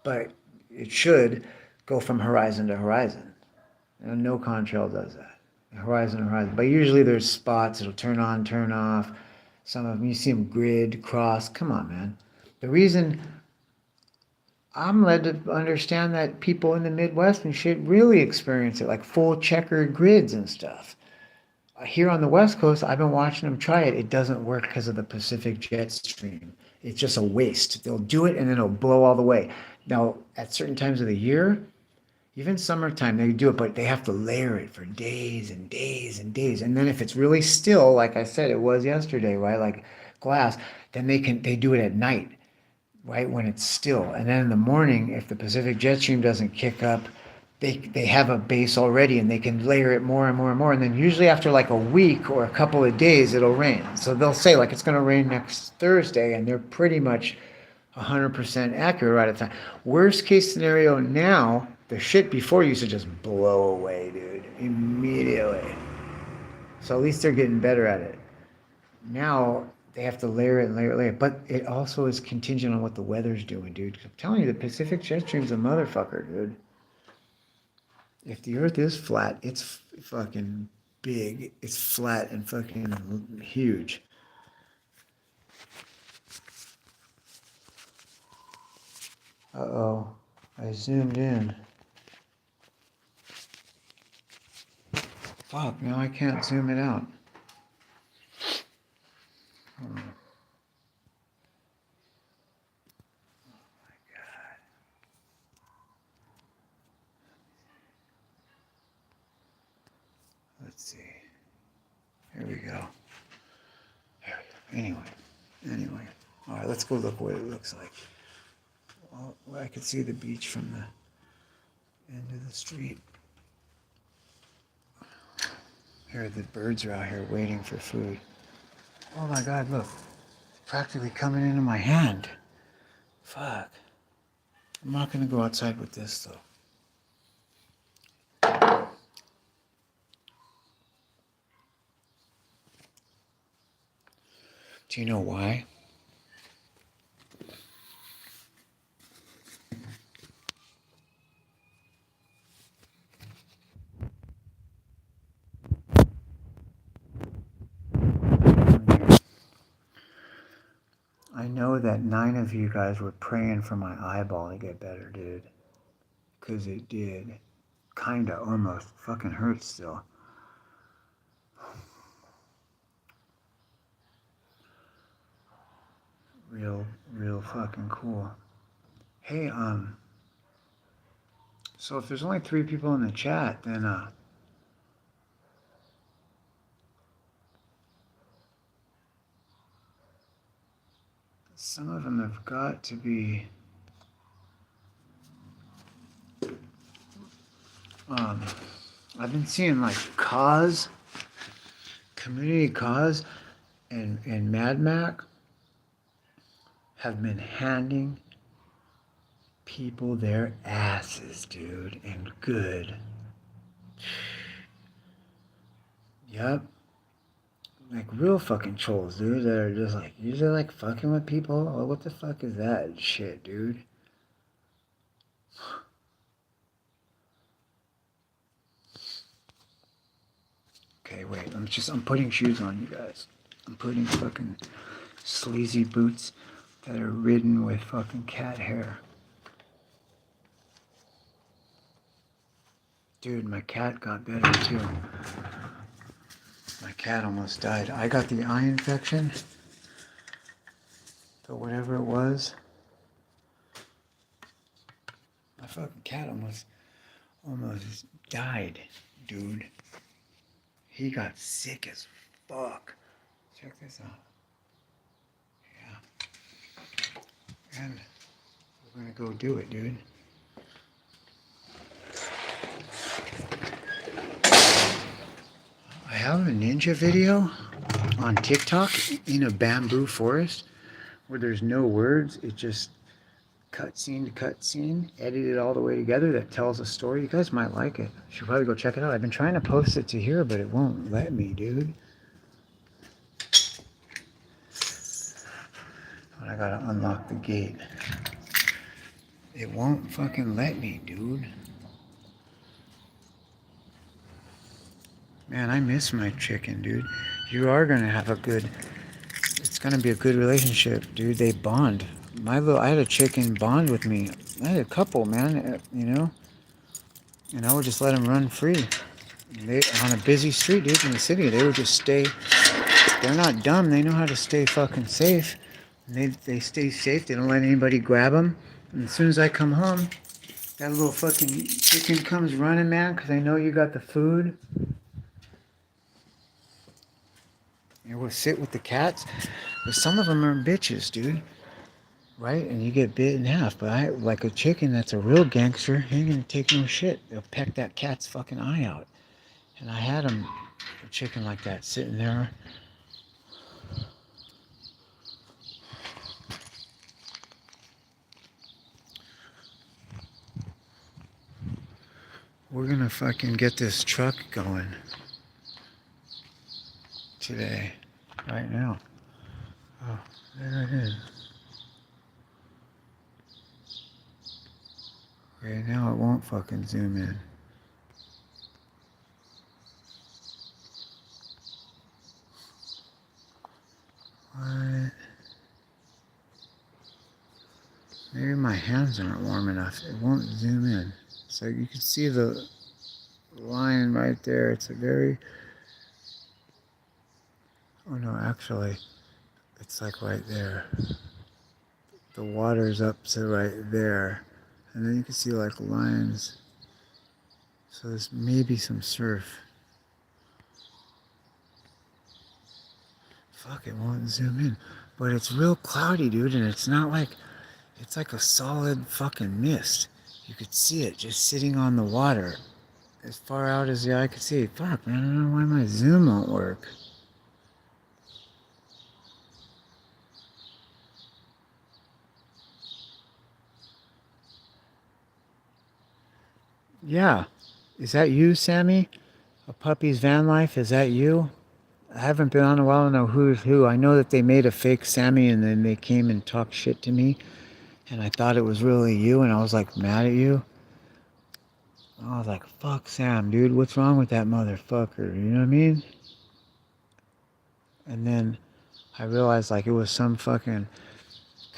but it should go from horizon to horizon. And no contrail does that. Horizon to horizon. But usually there's spots, it'll turn on, turn off. Some of them, you see them grid, cross. Come on, man. The reason I'm led to understand that people in the Midwest and shit really experience it, like full checkered grids and stuff. Here on the West Coast, I've been watching them try it. It doesn't work because of the Pacific jet stream. It's just a waste. They'll do it and then it'll blow all the way. Now, at certain times of the year, even summertime, they do it, but they have to layer it for days and days and days. And then if it's really still, like I said, it was yesterday, right? Like glass, then they do it at night, right? When it's still. And then in the morning, if the Pacific jet stream doesn't kick up, they have a base already and they can layer it more and more and more. And then usually after like a week or a couple of days, it'll rain. So they'll say like it's going to rain next Thursday, and they're pretty much 100% accurate right at the time. Worst case scenario now, the shit before used to just blow away, dude, immediately. So at least they're getting better at it. Now they have to layer it and layer it, layer it. But it also is contingent on what the weather's doing, dude. I'm telling you, the Pacific jet stream's a motherfucker, dude. If the earth is flat, it's fucking big. It's flat and fucking huge. Uh-oh. I zoomed in. Fuck, now I can't zoom it out. Oh my God. Let's see. Here we go. There we go. Anyway. All right, let's go look what it looks like. Well, I could see the beach from the end of the street. Here, the birds are out here waiting for food. Oh my God, look. Practically coming into my hand. Fuck. I'm not gonna go outside with this though. Do you know why? I know that 9 of you guys were praying for my eyeball to get better, dude. Because it did. Kinda, almost. Fucking hurts still. Real fucking cool. Hey, so if there's only 3 people in the chat, then, some of them have got to be, I've been seeing like Cause, Community Cause, and Mad Mac have been handing people their asses, dude, and good. Yep. Like real fucking trolls, dude, that are just like, you're just like fucking with people? Oh, what the fuck is that shit, dude? Okay, wait, I'm putting shoes on, you guys. I'm putting fucking sleazy boots that are ridden with fucking cat hair. Dude, my cat got better too. My cat almost died. I got the eye infection, or whatever it was. My fucking cat almost died, dude. He got sick as fuck. Check this out. Yeah. And we're gonna go do it, dude. I have a ninja video on TikTok in a bamboo forest where there's no words. It just cutscene to cutscene, edited all the way together, that tells a story. You guys might like it. You should probably go check it out. I've been trying to post it to here, but it won't let me, dude. But I gotta unlock the gate. It won't fucking let me, dude. Man, I miss my chicken, dude. You are gonna have a good it's gonna be a good relationship, dude. They bond. I had a chicken bond with me. I had a couple, man. And I would just let them run free. They on a busy street, dude, in the city. They would just stay. They're not dumb. They know how to stay fucking safe. They stay safe. They don't let anybody grab them. And as soon as I come home, that little fucking chicken comes running, man, because I know you got the food. It will sit with the cats. But some of them are bitches, dude. Right? And you get bit in half. But like a chicken that's a real gangster, he ain't gonna take no shit. They'll peck that cat's fucking eye out. And I had a chicken like that sitting there. We're gonna fucking get this truck going today, right now. Oh, there it is. Okay, now it won't fucking zoom in. What? Maybe my hands aren't warm enough. It won't zoom in. So you can see the line right there. It's a very... Oh no, actually, it's like right there. The water's up to right there. And then you can see like lines. So there's maybe some surf. Fuck, it won't zoom in. But it's real cloudy, dude, and it's not like... It's like a solid fucking mist. You could see it just sitting on the water. As far out as the eye could see. Fuck, man, I don't know why my zoom won't work. Yeah. Is that you, Sammy? A Puppy's Van Life? Is that you? I haven't been on a while to know who's who. I know that they made a fake Sammy and then they came and talked shit to me. And I thought it was really you and I was like mad at you. I was like, fuck Sam, dude. What's wrong with that motherfucker? You know what I mean? And then I realized like it was some fucking...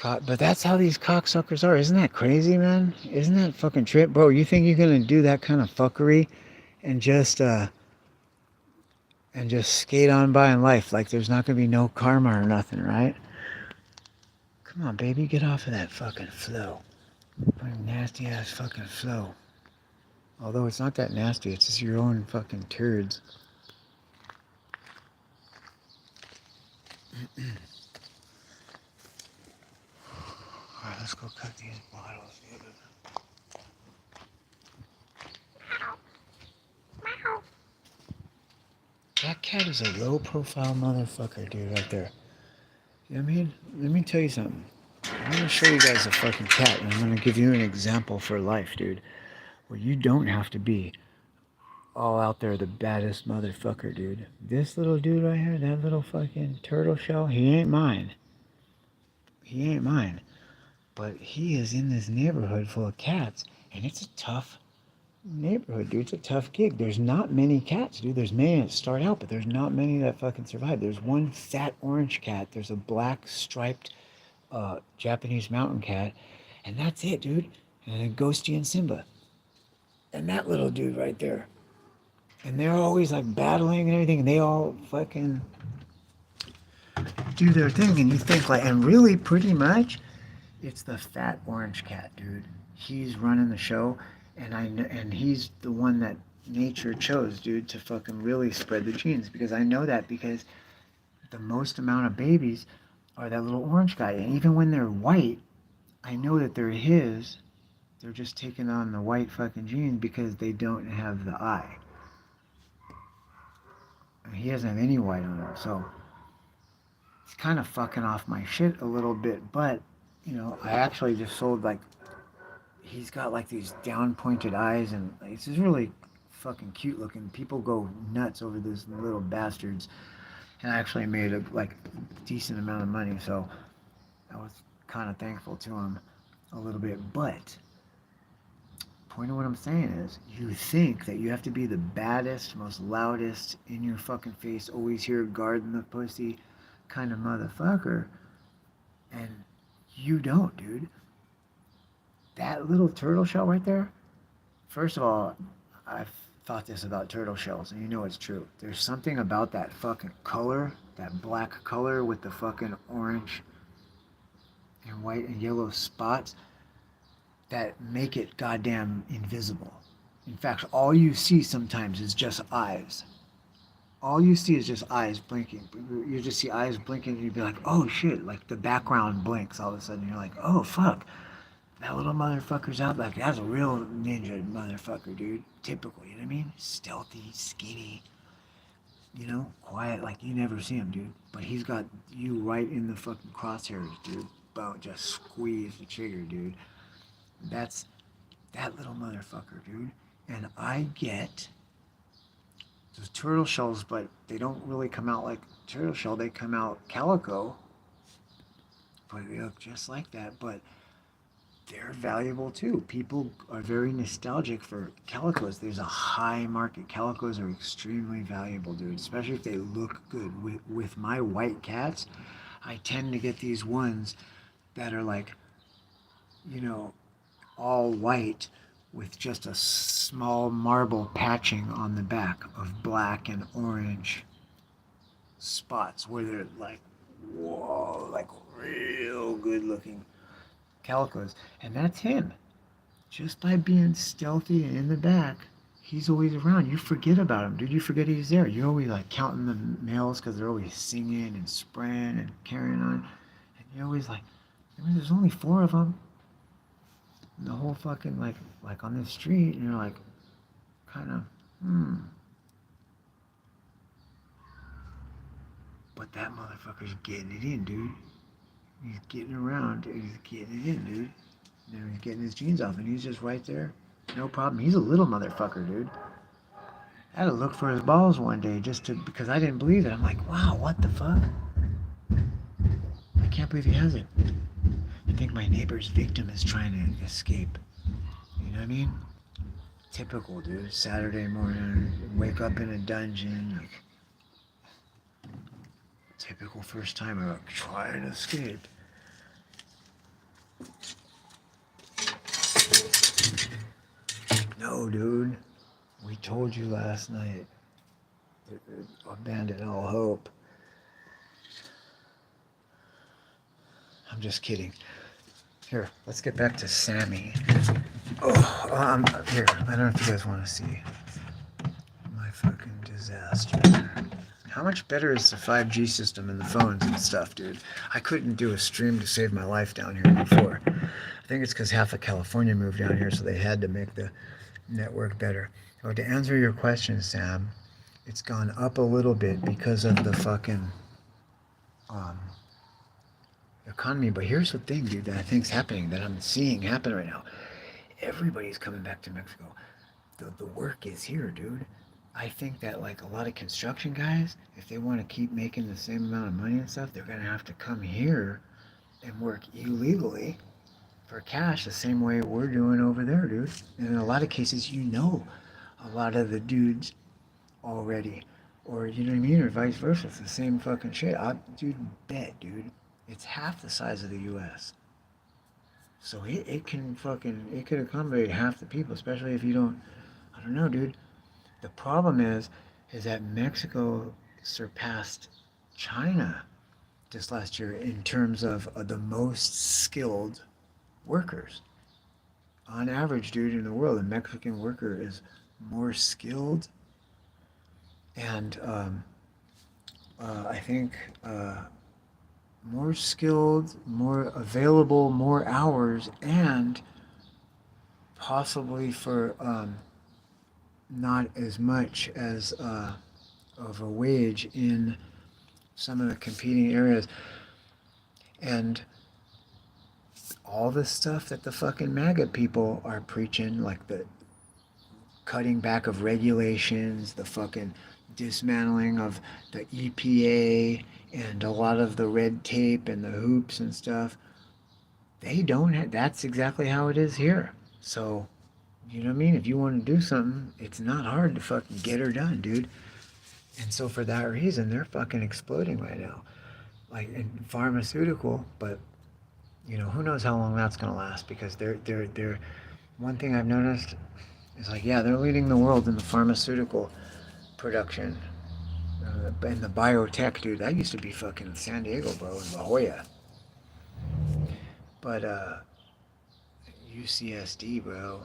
But that's how these cocksuckers are. Isn't that crazy, man? Isn't that fucking trip? Bro, you think you're gonna do that kind of fuckery and just skate on by in life like there's not gonna be no karma or nothing, right? Come on, baby, get off of that fucking flow. Nasty ass fucking flow. Although it's not that nasty, it's just your own fucking turds. Alright, let's go cut these bottles. That cat is a low profile motherfucker, dude, right there. You know what I mean? Let me tell you something. I'm gonna show you guys a fucking cat, and I'm gonna give you an example for life, dude. Where you don't have to be all out there the baddest motherfucker, dude. This little dude right here, that little fucking turtle shell, he ain't mine. He ain't mine. But he is in this neighborhood full of cats, and it's a tough neighborhood, dude. It's a tough gig. There's not many cats, dude. There's many that start out, but there's not many that fucking survive. There's one fat orange cat. There's a black striped Japanese mountain cat, and that's it, dude. And then Ghosty and Simba. And that little dude right there. And they're always like battling and everything, and they all fucking do their thing, and you think like, and really pretty much, it's the fat orange cat, dude. He's running the show, and he's the one that nature chose, dude, to fucking really spread the genes, because I know that because the most amount of babies are that little orange guy, and even when they're white, I know that they're his. They're just taking on the white fucking genes because they don't have the eye. I mean, he doesn't have any white on him, so it's kind of fucking off my shit a little bit, but, you know, I actually just sold, like, he's got, like, these down-pointed eyes, and it's just really fucking cute looking. People go nuts over these little bastards, and I actually made a, like, decent amount of money, so I was kind of thankful to him a little bit, but point of what I'm saying is, you think that you have to be the baddest, most loudest, in your fucking face, always here guarding the pussy, kind of motherfucker, and you don't, dude. That little turtle shell right there, first of all, I've thought this about turtle shells, and you know it's true. There's something about that fucking color, that black color with the fucking orange and white and yellow spots that make it goddamn invisible. In fact, all you see sometimes is just eyes. All you see is just eyes blinking. You just see eyes blinking, and you'd be like, oh shit, like the background blinks all of a sudden. You're like, oh fuck, that little motherfucker's out. Like, that's a real ninja motherfucker, dude. Typical, you know what I mean? Stealthy, skinny, you know, quiet, like you never see him, dude. But he's got you right in the fucking crosshairs, dude. Don't just squeeze the trigger, dude. That's that little motherfucker, dude. And I get those turtle shells, but they don't really come out like turtle shell. They come out calico, but they look just like that. But they're valuable too. People are very nostalgic for calicos. There's a high market. Calicos are extremely valuable, dude, especially if they look good. With my white cats, I tend to get these ones that are like, you know, all white with just a small marble patching on the back of black and orange spots where they're like, whoa, like real good looking calicos. And that's him. Just by being stealthy and in the back, he's always around. You forget about him, dude. You forget he's there. You're always like counting the males because they're always singing and spraying and carrying on. And you're always like, I mean, there's only 4 of them. The whole fucking like on this street, and you're like, kind of, But that motherfucker's getting it in, dude. He's getting around. He's getting it in, dude. You know, he's getting his jeans off, and he's just right there. No problem. He's a little motherfucker, dude. I had to look for his balls one day because I didn't believe it. I'm like, wow, what the fuck? I can't believe he has it. I think my neighbor's victim is trying to escape. You know what I mean? Typical, dude. Saturday morning, wake up in a dungeon. Like, typical first timer, like, trying to escape. No, dude. We told you last night. Abandon all hope. I'm just kidding. Here, let's get back to Sammy. Oh, here. I don't know if you guys want to see my fucking disaster. How much better is the 5G system and the phones and stuff, dude? I couldn't do a stream to save my life down here before. I think it's because half of California moved down here, so they had to make the network better. So to answer your question, Sam, it's gone up a little bit because of the fucking economy. But here's the thing, dude, that I think's happening, that I'm seeing happen right now. Everybody's coming back to Mexico. The work is here, dude. I think that like a lot of construction guys, if they want to keep making the same amount of money and stuff, they're gonna have to come here and work illegally for cash the same way we're doing over there, dude. And in a lot of cases, you know a lot of the dudes already, or you know what I mean, or vice versa. It's the same fucking shit. Dude, bet, dude. It's half the size of the U.S. So it could accommodate half the people, especially if you don't, I don't know, dude. The problem is that Mexico surpassed China this last year in terms of the most skilled workers. On average, dude, in the world, a Mexican worker is more skilled and I think more skilled, more available, more hours, and possibly for not as much as of a wage in some of the competing areas. And all the stuff that the fucking MAGA people are preaching, like the cutting back of regulations, the fucking dismantling of the EPA, and a lot of the red tape and the hoops and stuff, they don't have, that's exactly how it is here. So, you know what I mean? If you want to do something, it's not hard to fucking get her done, dude. And so for that reason, they're fucking exploding right now. like in pharmaceutical, but you know, who knows how long that's gonna last because they're one thing I've noticed is like, yeah, they're leading the world in the pharmaceutical production. And the biotech, dude, that used to be fucking San Diego, bro, in La Jolla. But UCSD, bro.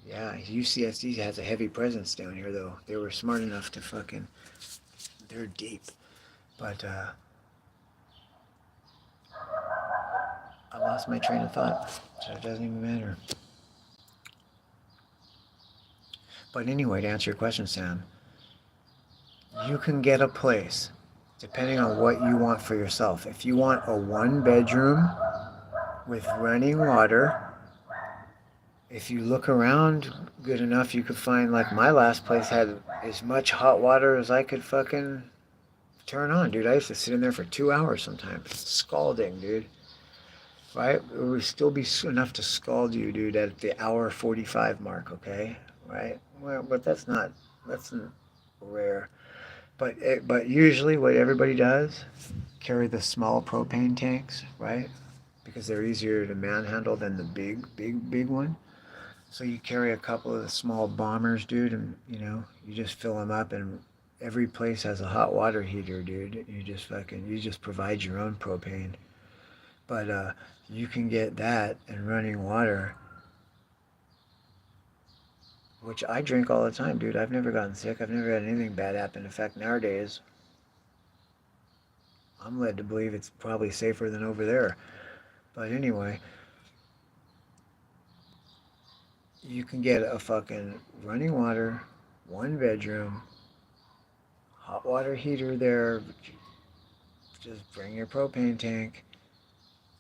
Yeah, UCSD has a heavy presence down here, though. They were smart enough to fucking. They're deep. But I lost my train of thought, so it doesn't even matter. But anyway, to answer your question, Sam, you can get a place depending on what you want for yourself. If you want a one bedroom with running water, if you look around good enough, you could find, like, my last place had as much hot water as I could fucking turn on, dude. I used to sit in there for 2 hours sometimes, scalding, dude. Right? It would still be enough to scald you, dude, at the hour 45 mark, okay? Right? Well, but that's rare. But usually what everybody does, carry the small propane tanks, right? Because they're easier to manhandle than the big one. So you carry a couple of the small bombers, dude, and you just fill them up, and every place has a hot water heater, dude. You just provide your own propane. But you can get that and running water, which I drink all the time, dude. I've never gotten sick. I've never had anything bad happen. In fact, nowadays, I'm led to believe it's probably safer than over there. But anyway, you can get a fucking running water, one bedroom, hot water heater there. Just bring your propane tank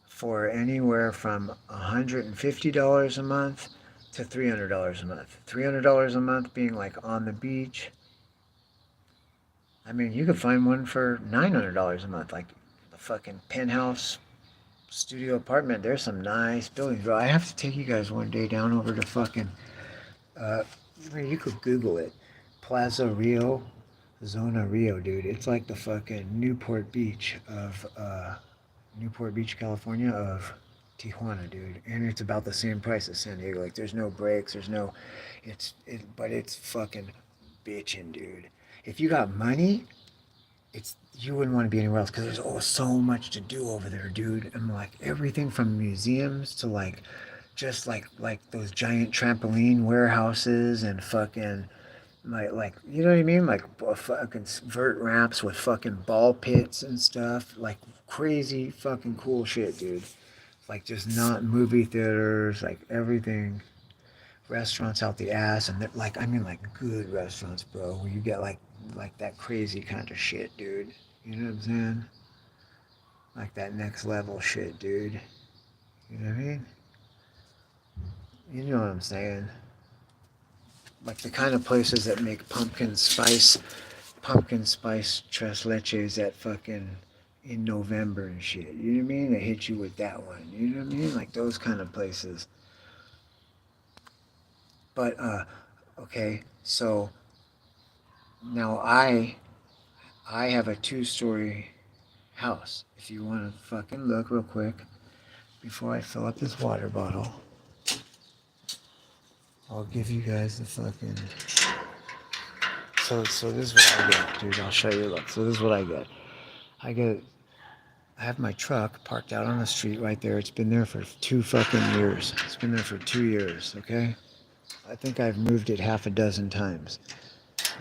for anywhere from $150 a month to $300 a month. $300 a month being like on the beach. I mean, you could find one for $900 a month, like the fucking penthouse studio apartment. There's some nice buildings, bro. I have to take you guys one day down over to fucking, uh, you could Google it. Plaza Rio, Zona Rio, dude. It's like the fucking Newport Beach, California of Tijuana, dude. And it's about the same price as San Diego. Like, there's no breaks, but it's fucking bitchin', dude. If you got money, you wouldn't want to be anywhere else because there's so much to do over there, dude. And like everything from museums to just like those giant trampoline warehouses and fucking like you know what I mean? Like fucking vert ramps with fucking ball pits and stuff. Like crazy fucking cool shit, dude. Like just not movie theaters, like everything. Restaurants out the ass, and like I mean like good restaurants, bro, where you get like that crazy kind of shit, dude. You know what I'm saying? Like that next level shit, dude. You know what I mean? You know what I'm saying? Like the kind of places that make pumpkin spice tres leches at fucking in November and shit. You know what I mean? They hit you with that one. You know what I mean? Like those kind of places. But okay, so now I have a 2-story house. If you want to fucking look real quick before I fill up this water bottle, I'll give you guys the fucking. So this is what I get, dude. I'll show you. Look. So this is what I get. I have my truck parked out on the street right there. It's been there for 2 fucking years. It's been there for 2 years. Okay. I think I've moved it half a dozen times.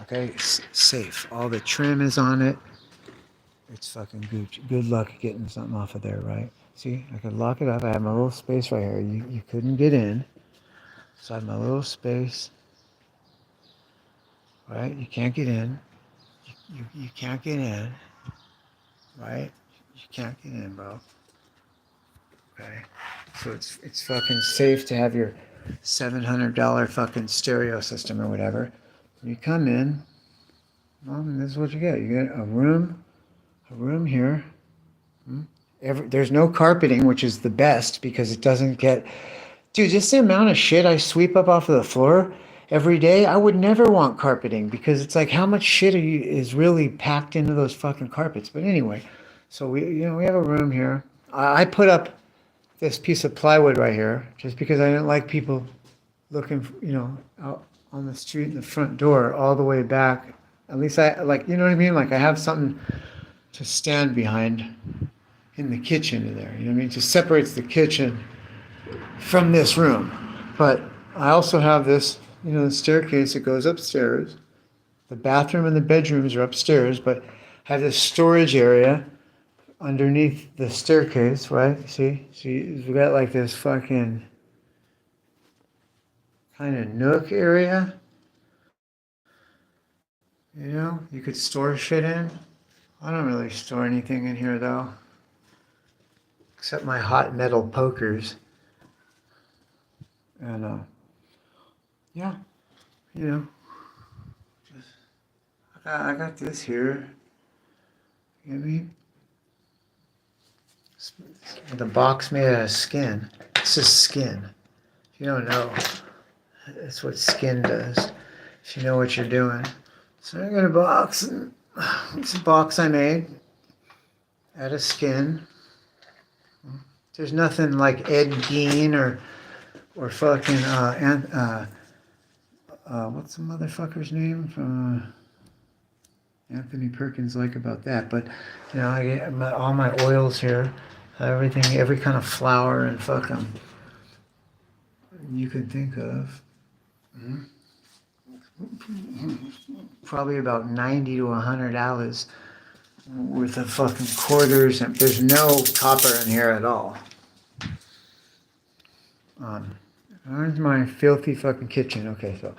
Okay, it's safe. All the trim is on it. It's fucking Gucci. Good luck getting something off of there, right? See, I could lock it up. I have my little space right here. You couldn't get in. So I have my little space. Right? You can't get in. You can't get in. Right? You can't get in, bro. Okay? So it's fucking safe to have your $700 fucking stereo system or whatever. You come in, well, this is what you get. You get a room here. There's no carpeting, which is the best because it doesn't get... Dude, just the amount of shit I sweep up off of the floor every day, I would never want carpeting because it's like how much shit is really packed into those fucking carpets. But anyway, So we have a room here. I put up this piece of plywood right here just because I didn't like people looking, out on the street in the front door all the way back. At least I like, you know what I mean? Like I have something to stand behind in the kitchen in there. You know what I mean? It just separates the kitchen from this room. But I also have this, the staircase that goes upstairs. The bathroom and the bedrooms are upstairs, but I have this storage area underneath the staircase, right? See, we got like this fucking kind of nook area. You could store shit in. I don't really store anything in here though, except my hot metal pokers. And yeah, just I got this here. You know what I mean? The box made out of skin. This is skin. If you don't know, that's what skin does. If you know what you're doing. So I got a box. It's a box I made out of skin. There's nothing like Ed Gein or fucking what's the motherfucker's name from Anthony Perkins like about that? But I get all my oils here, everything, every kind of flour and fucking you can think of. Probably about $90 to $100 worth of fucking quarters, and there's no copper in here at all. There's my filthy fucking kitchen. Okay, so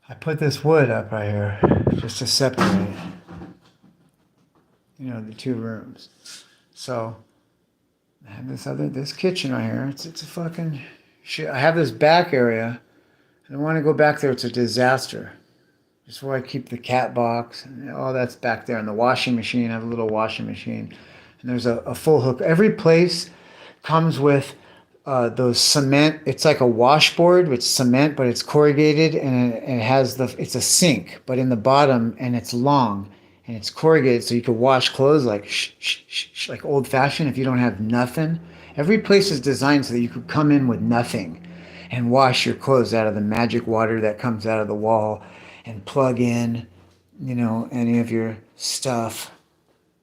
I put this wood up right here just to separate, the two rooms. So I have this kitchen right here. It's a fucking shit. I have this back area. I don't want to go back there. It's a disaster. Just where I keep the cat box and all that's back there. And the washing machine. I have a little washing machine. And there's a full hook. Every place comes with those cement. It's like a washboard with cement, but it's corrugated and it has it's a sink, but in the bottom, and it's long and it's corrugated, so you could wash clothes like like old fashioned if you don't have nothing. Every place is designed so that you could come in with nothing and wash your clothes out of the magic water that comes out of the wall and plug in, any of your stuff,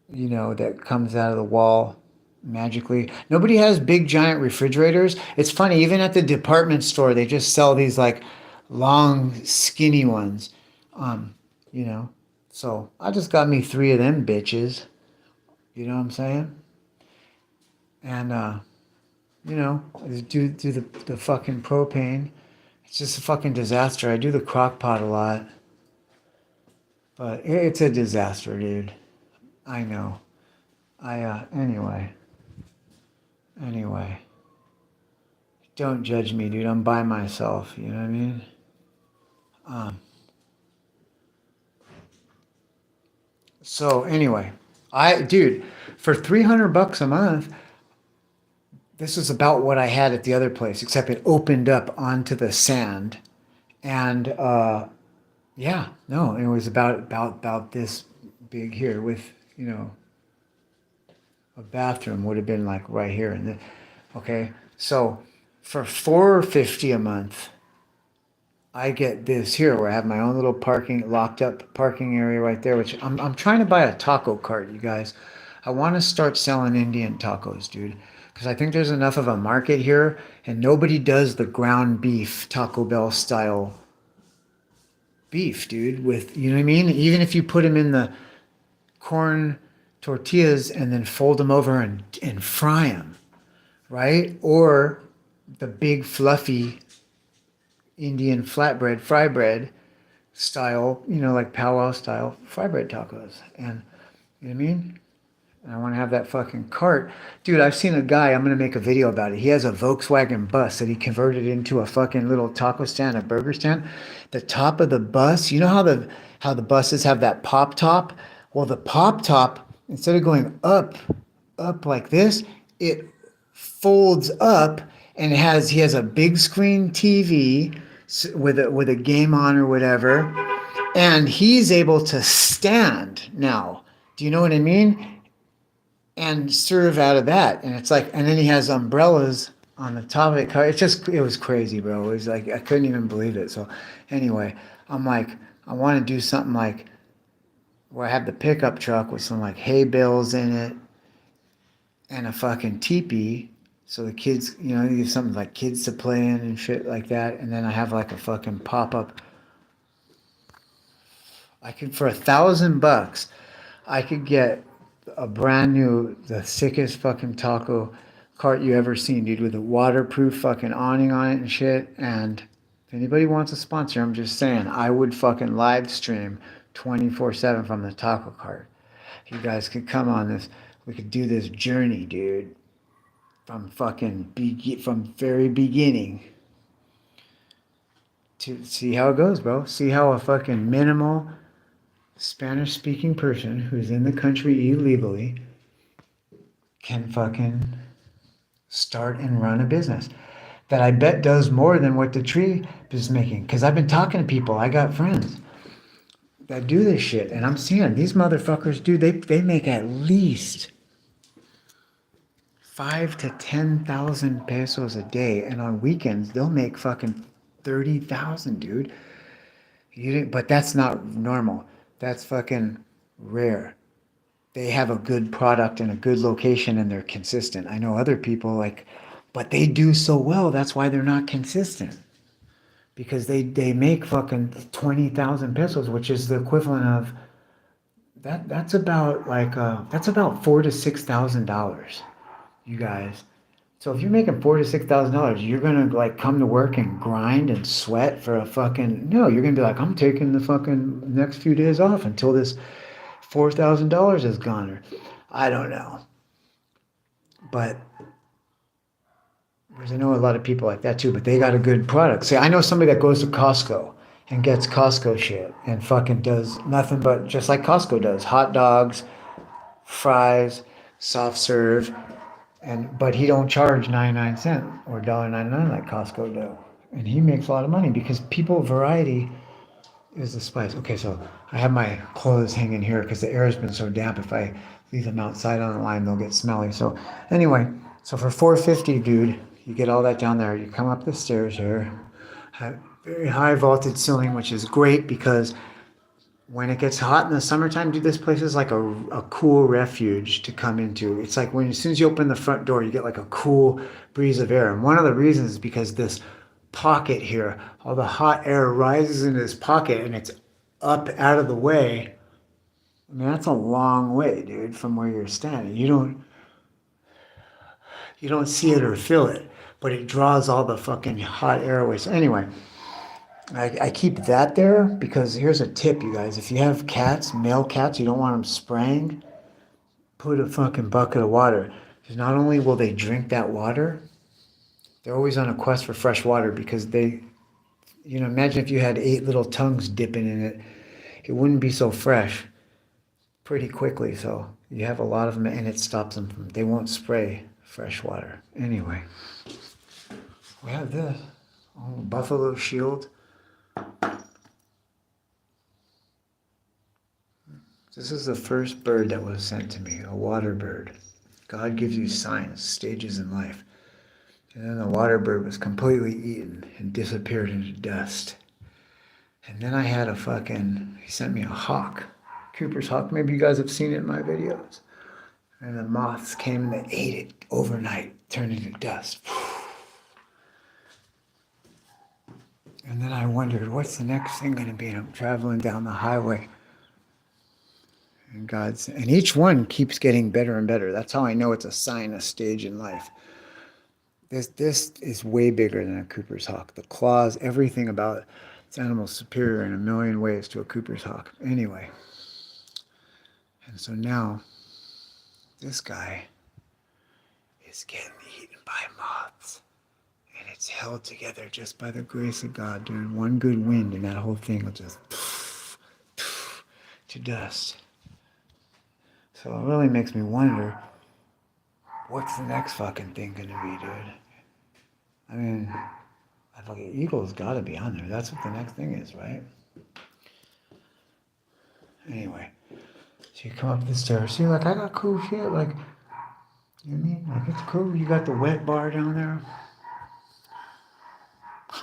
that comes out of the wall magically. Nobody has big giant refrigerators. It's funny, even at the department store, they just sell these like long, skinny ones. So I just got me 3 of them bitches. You know what I'm saying? And I do the fucking propane. It's just a fucking disaster. I do the crock pot a lot. But it's a disaster, dude. I know. Anyway. Don't judge me, dude. I'm by myself. You know what I mean? So anyway, dude, for $300 a month, this is about what I had at the other place, except it opened up onto the sand. And yeah, no, it was about this big here with, a bathroom would have been like right here. Okay, so for $450 a month, I get this here where I have my own little locked up parking area right there, which I'm trying to buy a taco cart, you guys. I want to start selling Indian tacos, dude, because I think there's enough of a market here, and nobody does the ground beef Taco Bell style beef, dude, with, you know what I mean? Even if you put them in the corn tortillas and then fold them over and fry them, right? Or the big fluffy Indian flatbread, fry bread style, like powwow style fry bread tacos. And you know what I mean? And I want to have that fucking cart. Dude, I've seen a guy, I'm going to make a video about it. He has a Volkswagen bus that he converted into a fucking little taco stand, a burger stand. The top of the bus, you know how the buses have that pop top? Well, the pop top, instead of going up like this, it folds up, and he has a big screen TV with a game on or whatever, and he's able to stand now. Do you know what I mean? and serve out of that. And it's like, and then he has umbrellas on the top of the car. It was crazy, bro. It was like, I couldn't even believe it. So anyway, I'm like, I want to do something like where I have the pickup truck with some like hay bales in it and a fucking teepee. So the kids, you know, you have something like kids to play in and shit like that. And then I have like a fucking pop-up. I could, for $1,000, I could get a brand new, the sickest fucking taco cart you ever seen, dude, with a waterproof fucking awning on it and shit. And if anybody wants a sponsor, I'm just saying, I would fucking live stream 24/7 from the taco cart. You guys could come on this. We could do this journey, dude, from from very beginning to see how it goes, bro. See how a fucking minimal Spanish-speaking person who's in the country illegally can fucking start and run a business that I bet does more than what the tree is making. Because I've been talking to people. I got friends that do this shit, and I'm seeing these motherfuckers, dude, they make at least 5 to 10,000 pesos a day, and on weekends they'll make fucking 30,000, dude. But that's not normal. That's fucking rare. They have a good product and a good location and they're consistent. I know other people like, but they do so well. That's why they're not consistent. Because they make fucking 20,000 pesos, which is the equivalent of that's about like that's about $4,000 to $6,000, you guys. So if you're making $4,000 to $6,000, you're gonna like come to work and grind and sweat for a fucking no. You're gonna be like, I'm taking the fucking next few days off until this $4,000 is gone. Or I don't know, but because I know a lot of people like that too. But they got a good product. See, I know somebody that goes to Costco and gets Costco shit and fucking does nothing but just like Costco does: hot dogs, fries, soft serve. But he don't charge 99 cents or $1.99 like Costco do. And he makes a lot of money because variety is the spice. Okay, so I have my clothes hanging here because the air has been so damp. If I leave them outside on the line, they'll get smelly. So anyway, so for $450, dude, you get all that down there. You come up the stairs here. Have very high vaulted ceiling, which is great because when it gets hot in the summertime, dude, this place is like a cool refuge to come into. It's like as soon as you open the front door, you get like a cool breeze of air. And one of the reasons is because this pocket here, all the hot air rises into this pocket and it's up out of the way. I mean, that's a long way, dude, from where you're standing. You don't see it or feel it, but it draws all the fucking hot air away. So anyway, I keep that there because here's a tip, you guys. If you have cats, male cats, you don't want them spraying, put a fucking bucket of water. Because not only will they drink that water, they're always on a quest for fresh water because imagine if you had 8 little tongues dipping in it. It wouldn't be so fresh pretty quickly. So you have a lot of them and it stops them they won't spray fresh water. Anyway, we have this buffalo shield. This is the first bird that was sent to me, a water bird. God gives you signs, stages in life. And then the water bird was completely eaten and disappeared into dust. And then I had he sent me a hawk, Cooper's hawk. Maybe you guys have seen it in my videos. And the moths came and they ate it overnight, turned into dust. And then I wondered, what's the next thing going to be? And I'm traveling down the highway. And each one keeps getting better and better. That's how I know it's a sign, a stage in life. This is way bigger than a Cooper's hawk. The claws, everything about it. This animal's superior in a million ways to a Cooper's hawk. Anyway. And so now, this guy is getting eaten by moths. And it's held together just by the grace of God. During one good wind and that whole thing will just to dust. So it really makes me wonder, what's the next fucking thing gonna be, dude? I mean, I fucking eagle's gotta be on there. That's what the next thing is, right? Anyway, so you come up the stairs. See, like, I got cool shit. Like, You know what I mean? Like, it's cool. You got the wet bar down there.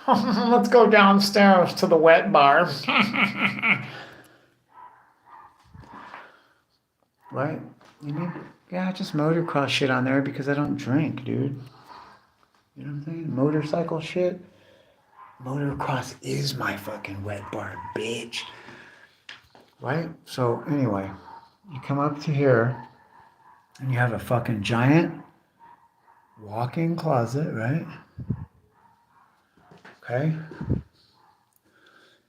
Let's go downstairs to the wet bar. Right? You mean? Yeah, just motocross shit on there because I don't drink, dude. You know what I'm saying? Motorcycle shit. Motocross is my fucking wet bar, bitch. Right? So, anyway, you come up to here and you have a fucking giant walk-in closet, right? Okay?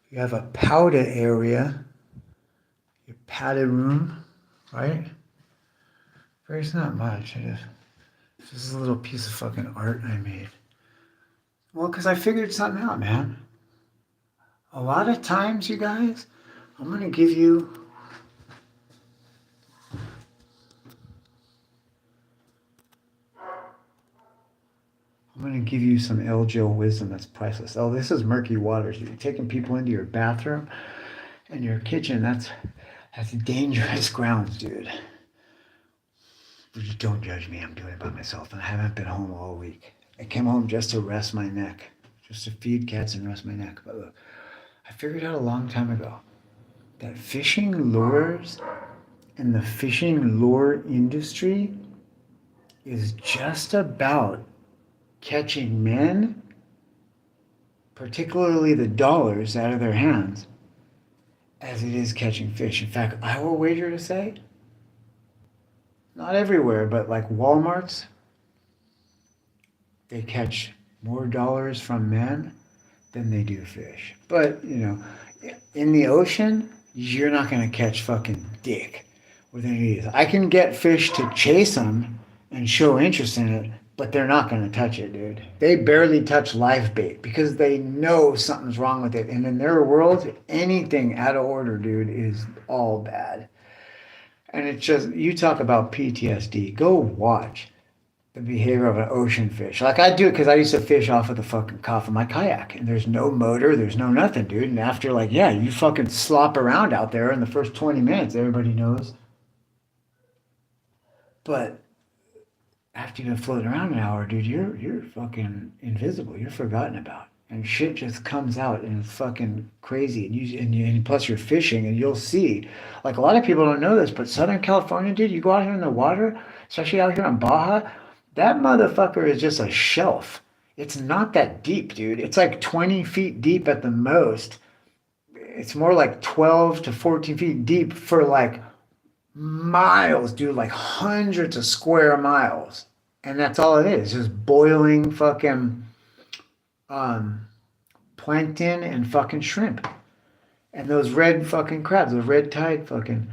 You have a powder area, your padded room, right? It's not much. It's just a little piece of fucking art I made. Well, because I figured something out, man. A lot of times, you guys, I'm going to give you some LGO wisdom that's priceless. Oh, this is murky waters. You're taking people into your bathroom and your kitchen. That's dangerous grounds, dude. Just don't judge me. I'm doing it by myself, and I haven't been home all week. I came home just to rest my neck, just to feed cats and rest my neck. But look, I figured out a long time ago that fishing lures and the fishing lure industry is just about catching men, particularly the dollars, out of their hands, as it is catching fish. In fact, I will wager to say, not everywhere, but like Walmart's, they catch more dollars from men than they do fish. But, you know, in the ocean, you're not going to catch fucking dick with any of these. I can get fish to chase them and show interest in it, but they're not going to touch it, dude. They barely touch live bait because they know something's wrong with it. And in their world, anything out of order, dude, is all bad. And it's just, you talk about PTSD. Go watch the behavior of an ocean fish. Like I do it because I used to fish off of the fucking cuff of my kayak. And there's no motor, there's no nothing, dude. And after, like, yeah, you fucking slop around out there in the first 20 minutes, everybody knows. But after you've been floating around an hour, dude, you're fucking invisible. You're forgotten about. And shit just comes out and it's fucking crazy. And plus you're fishing and you'll see. Like a lot of people don't know this, but Southern California, dude, you go out here in the water, especially out here on Baja, that motherfucker is just a shelf. It's not that deep, dude. It's like 20 feet deep at the most. It's more like 12 to 14 feet deep for like miles, dude, like hundreds of square miles. And that's all it is, just boiling fucking plankton and fucking shrimp. And those red fucking crabs, those red tide fucking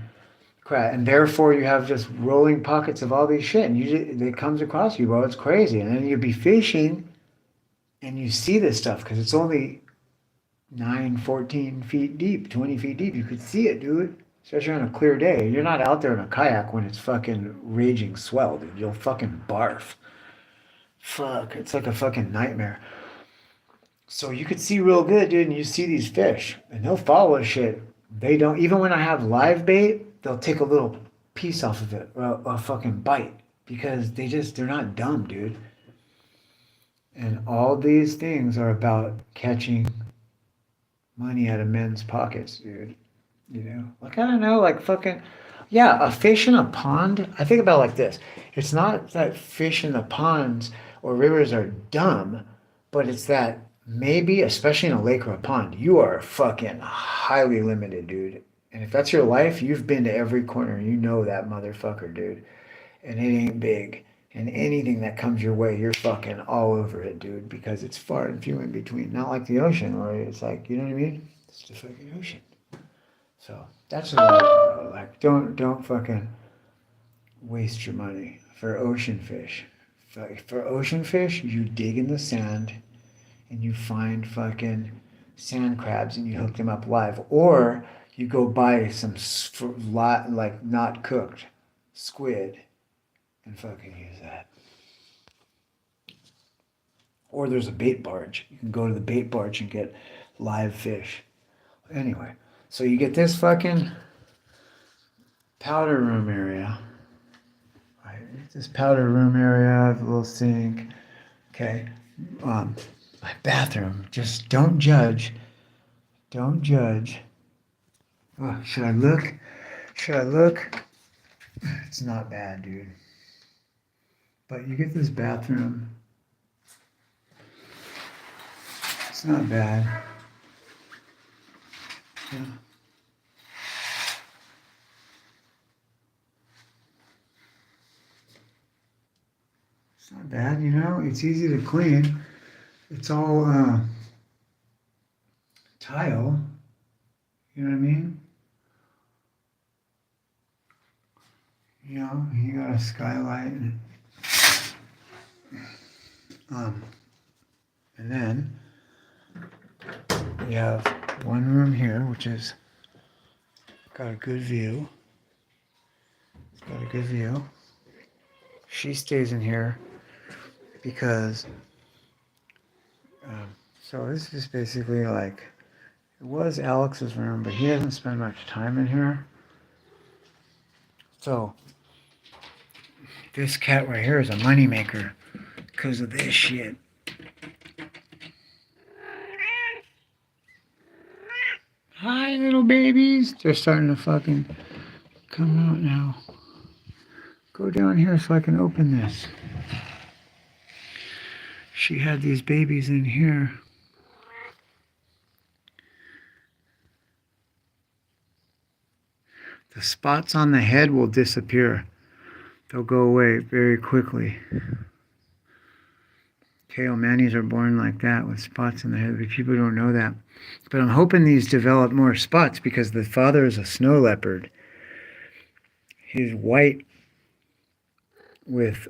crab. And therefore you have just rolling pockets of all these shit. And it comes across you, bro. It's crazy. And then you'd be fishing and you see this stuff because it's only 14 feet deep, 20 feet deep. You could see it, dude. Especially on a clear day. You're not out there in a kayak when it's fucking raging swell, dude. You'll fucking barf. Fuck, it's like a fucking nightmare. So you could see real good, dude, and you see these fish, and they'll follow shit. They don't, even when I have live bait, they'll take a little piece off of it, or a fucking bite, because they're not dumb, dude. And all these things are about catching money out of men's pockets, dude. You know, like, I don't know, like fucking, yeah, a fish in a pond. I think about it like this. It's not that fish in the ponds or rivers are dumb, but it's that maybe, especially in a lake or a pond, you are fucking highly limited, dude. And if that's your life, you've been to every corner. You know that motherfucker, dude. And it ain't big. And anything that comes your way, you're fucking all over it, dude, because it's far and few in between. Not like the ocean where it's like, you know what I mean? It's the fucking ocean. So that's what I like. Don't fucking waste your money for ocean fish. For ocean fish, you dig in the sand and you find fucking sand crabs and you hook them up live, or you go buy some like not cooked squid and fucking use that. Or there's a bait barge. You can go to the bait barge and get live fish. Anyway. So you get this fucking powder room area right This powder room area, the little sink. Okay. My bathroom. Just don't judge. Don't judge. Oh, should I look? Should I look? It's not bad, dude. But you get this bathroom. It's not bad. Yeah. It's not bad, you know. It's easy to clean. It's all tile. You know what I mean? You know, you got a skylight and then we have one room here, which is got a good view. It's got a good view. She stays in here because, so this is basically like, it was Alex's room, but he doesn't spend much time in here. So this cat right here is a moneymaker because of this shit. Hi, little babies. They're starting to fucking come out now. Go down here so I can open this. She had these babies in here. The spots on the head will disappear. They'll go away very quickly. Kale Mannies are born like that with spots in the head, but people don't know that. But I'm hoping these develop more spots because the father is a snow leopard. He's white with,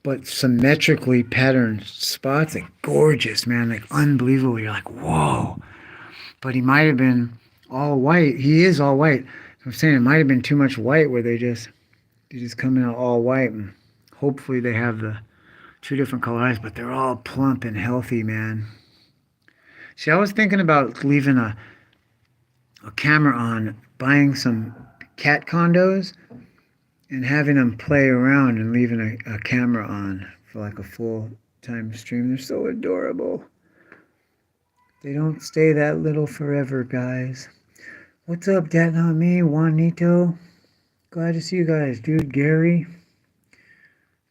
but symmetrically patterned spots. Like gorgeous, man, like unbelievable. You're like, whoa. But he might have been all white. He is all white. I'm saying it might have been too much white where they just come out all white, and hopefully they have the two different color eyes, but they're all plump and healthy, man. See, I was thinking about leaving a camera on, buying some cat condos and having them play around and leaving a camera on for like a full-time stream. They're so adorable. They don't stay that little forever, guys. What's up, Dad? Not me, Juanito. Glad to see you guys, dude. Gary.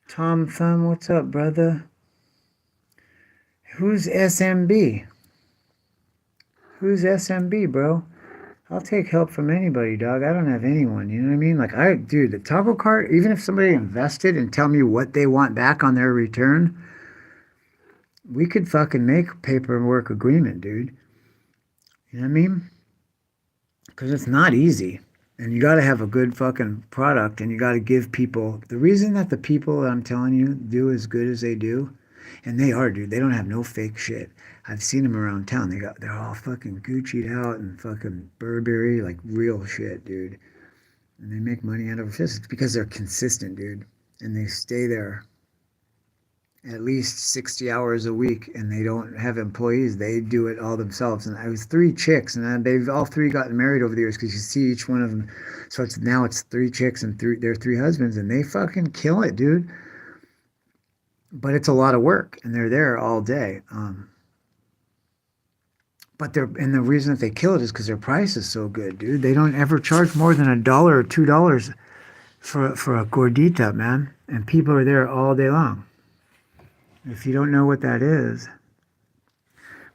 Tom Thumb, what's up, brother? Who's SMB? Who's SMB, bro? I'll take help from anybody, dog. I don't have anyone, you know what I mean? Like, dude, the taco cart, even if somebody invested and tell me what they want back on their return, we could fucking make paperwork agreement, dude. You know what I mean? Because it's not easy. And you got to have a good fucking product, and you got to give people, the reason that the people that I'm telling you do as good as they do, and they are, dude, they don't have no fake shit. I've seen them around town. They're all fucking Gucci'd out and fucking Burberry, like real shit, dude. And they make money out of it. It's because they're consistent, dude. And they stay there at least 60 hours a week, and they don't have employees. They do it all themselves. And I was 3 chicks, and they've all 3 gotten married over the years, because you see each one of them. So now it's 3 chicks and their 3 husbands, and they fucking kill it, dude. But it's a lot of work, and they're there all day. But the reason that they kill it is because their price is so good, dude. They don't ever charge more than $1 or $2 for a gordita, man. And people are there all day long. If you don't know what that is,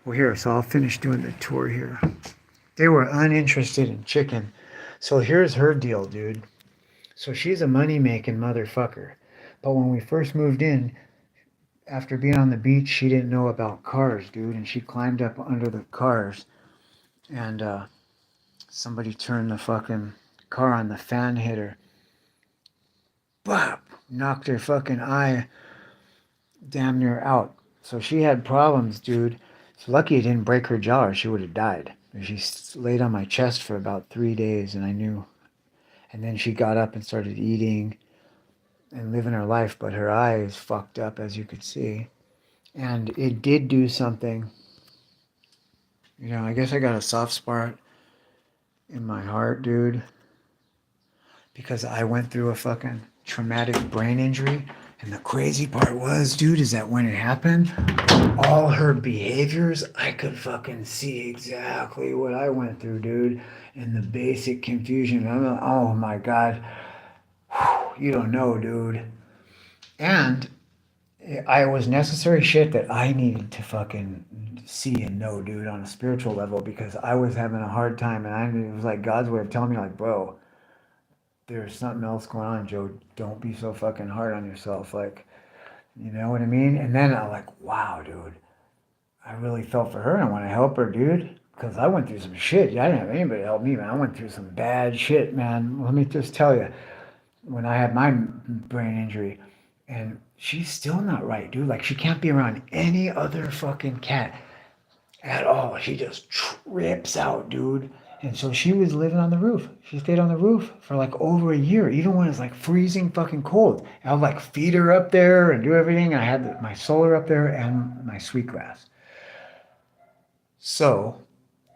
well, here, so I'll finish doing the tour here. They were uninterested in chicken. So here's her deal, dude. So she's a money-making motherfucker. But when we first moved in, after being on the beach, she didn't know about cars, dude. And she climbed up under the cars. And somebody turned the fucking car on, the fan hit her. Bop! Knocked her fucking eye damn near out. So she had problems, dude. It's lucky it didn't break her jaw, or she would have died. She laid on my chest for about 3 days, and I knew. And then she got up and started eating and living her life, but her eye is fucked up, as you could see. And it did do something. You know, I guess I got a soft spot in my heart, dude, because I went through a fucking traumatic brain injury. And the crazy part was, dude, is that when it happened, all her behaviors, I could fucking see exactly what I went through, dude. And the basic confusion. I'm like, oh my God. You don't know, dude. And I was necessary shit that I needed to fucking see and know, dude, on a spiritual level because I was having a hard time. And it was like God's way of telling me, like, bro, there's something else going on, Joe. Don't be so fucking hard on yourself. Like, you know what I mean? And then I'm like, wow, dude, I really felt for her and I want to help her, dude. Because I went through some shit. I didn't have anybody help me, man. I went through some bad shit, man. Let me just tell you, when I had my brain injury, and she's still not right, dude. Like, she can't be around any other fucking cat at all. She just trips out, dude. And so she was living on the roof. She stayed on the roof for like over a year, even when it's like freezing fucking cold. I would like feed her up there and do everything. I had my solar up there and my sweetgrass. So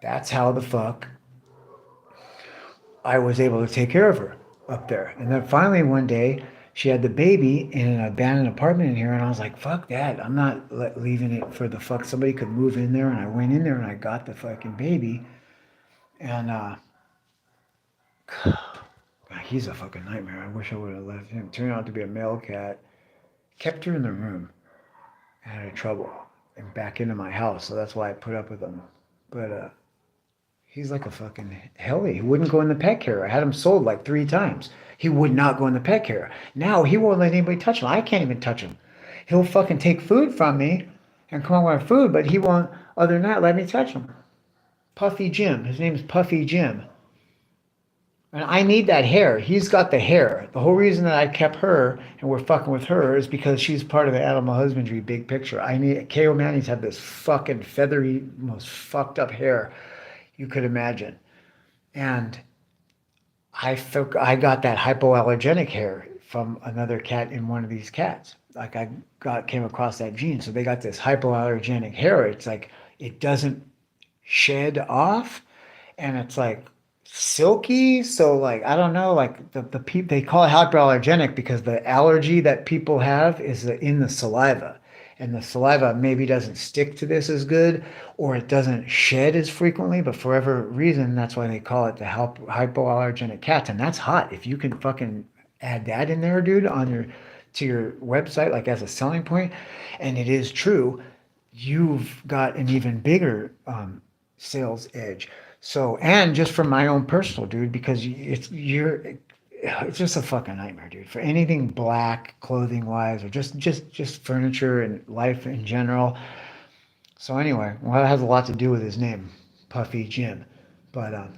that's how the fuck I was able to take care of her up there. And then finally one day, she had the baby in an abandoned apartment in here, and I was like, "Fuck that! I'm not leaving it for the fuck." Somebody could move in there, and I went in there and I got the fucking baby, and he's a fucking nightmare. I wish I would have left him. Turned out to be a male cat. Kept her in the room. Out of trouble and back into my house, so that's why I put up with him. But he's like a fucking helly. He wouldn't go in the pet carrier. I had him sold like 3 times. He would not go in the pet carrier. Now he won't let anybody touch him. I can't even touch him. He'll fucking take food from me and come on with food, but he won't, other than that, let me touch him. Puffy Jim. His name's Puffy Jim. And I need that hair. He's got the hair. The whole reason that I kept her and we're fucking with her is because she's part of the animal husbandry big picture. I need K.O. Manning's have this fucking feathery, most fucked up hair you could imagine. And I got that hypoallergenic hair from another cat in one of these cats. Like came across that gene. So they got this hypoallergenic hair. It's like it doesn't shed off and it's like silky. So like I don't know, like the people they call it hypoallergenic because the allergy that people have is in the saliva. And the saliva maybe doesn't stick to this as good or it doesn't shed as frequently, but for whatever reason, that's why they call it the hypoallergenic cats. And that's hot. If you can fucking add that in there, dude, on your website, like as a selling point, and it is true, you've got an even bigger sales edge. So, and just from my own personal, dude, because it's just a fucking nightmare, dude. For anything black, clothing wise, or just furniture and life in general. So anyway, well, it has a lot to do with his name, Puffy Jim. But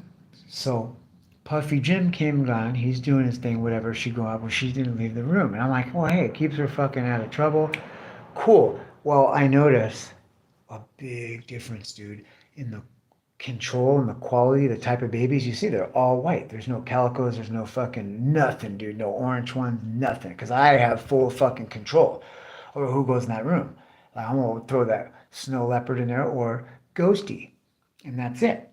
so Puffy Jim came on. He's doing his thing, whatever. She go out, well, she didn't leave the room, and I'm like, well, hey, it keeps her fucking out of trouble. Cool. Well, I notice a big difference, dude, in the control and the quality, the type of babies you see. They're all white. There's no calicos. There's no fucking nothing, dude. No orange ones, nothing. Because I have full fucking control over who goes in that room. Like, I'm going to throw that snow leopard in there or ghosty. And that's it.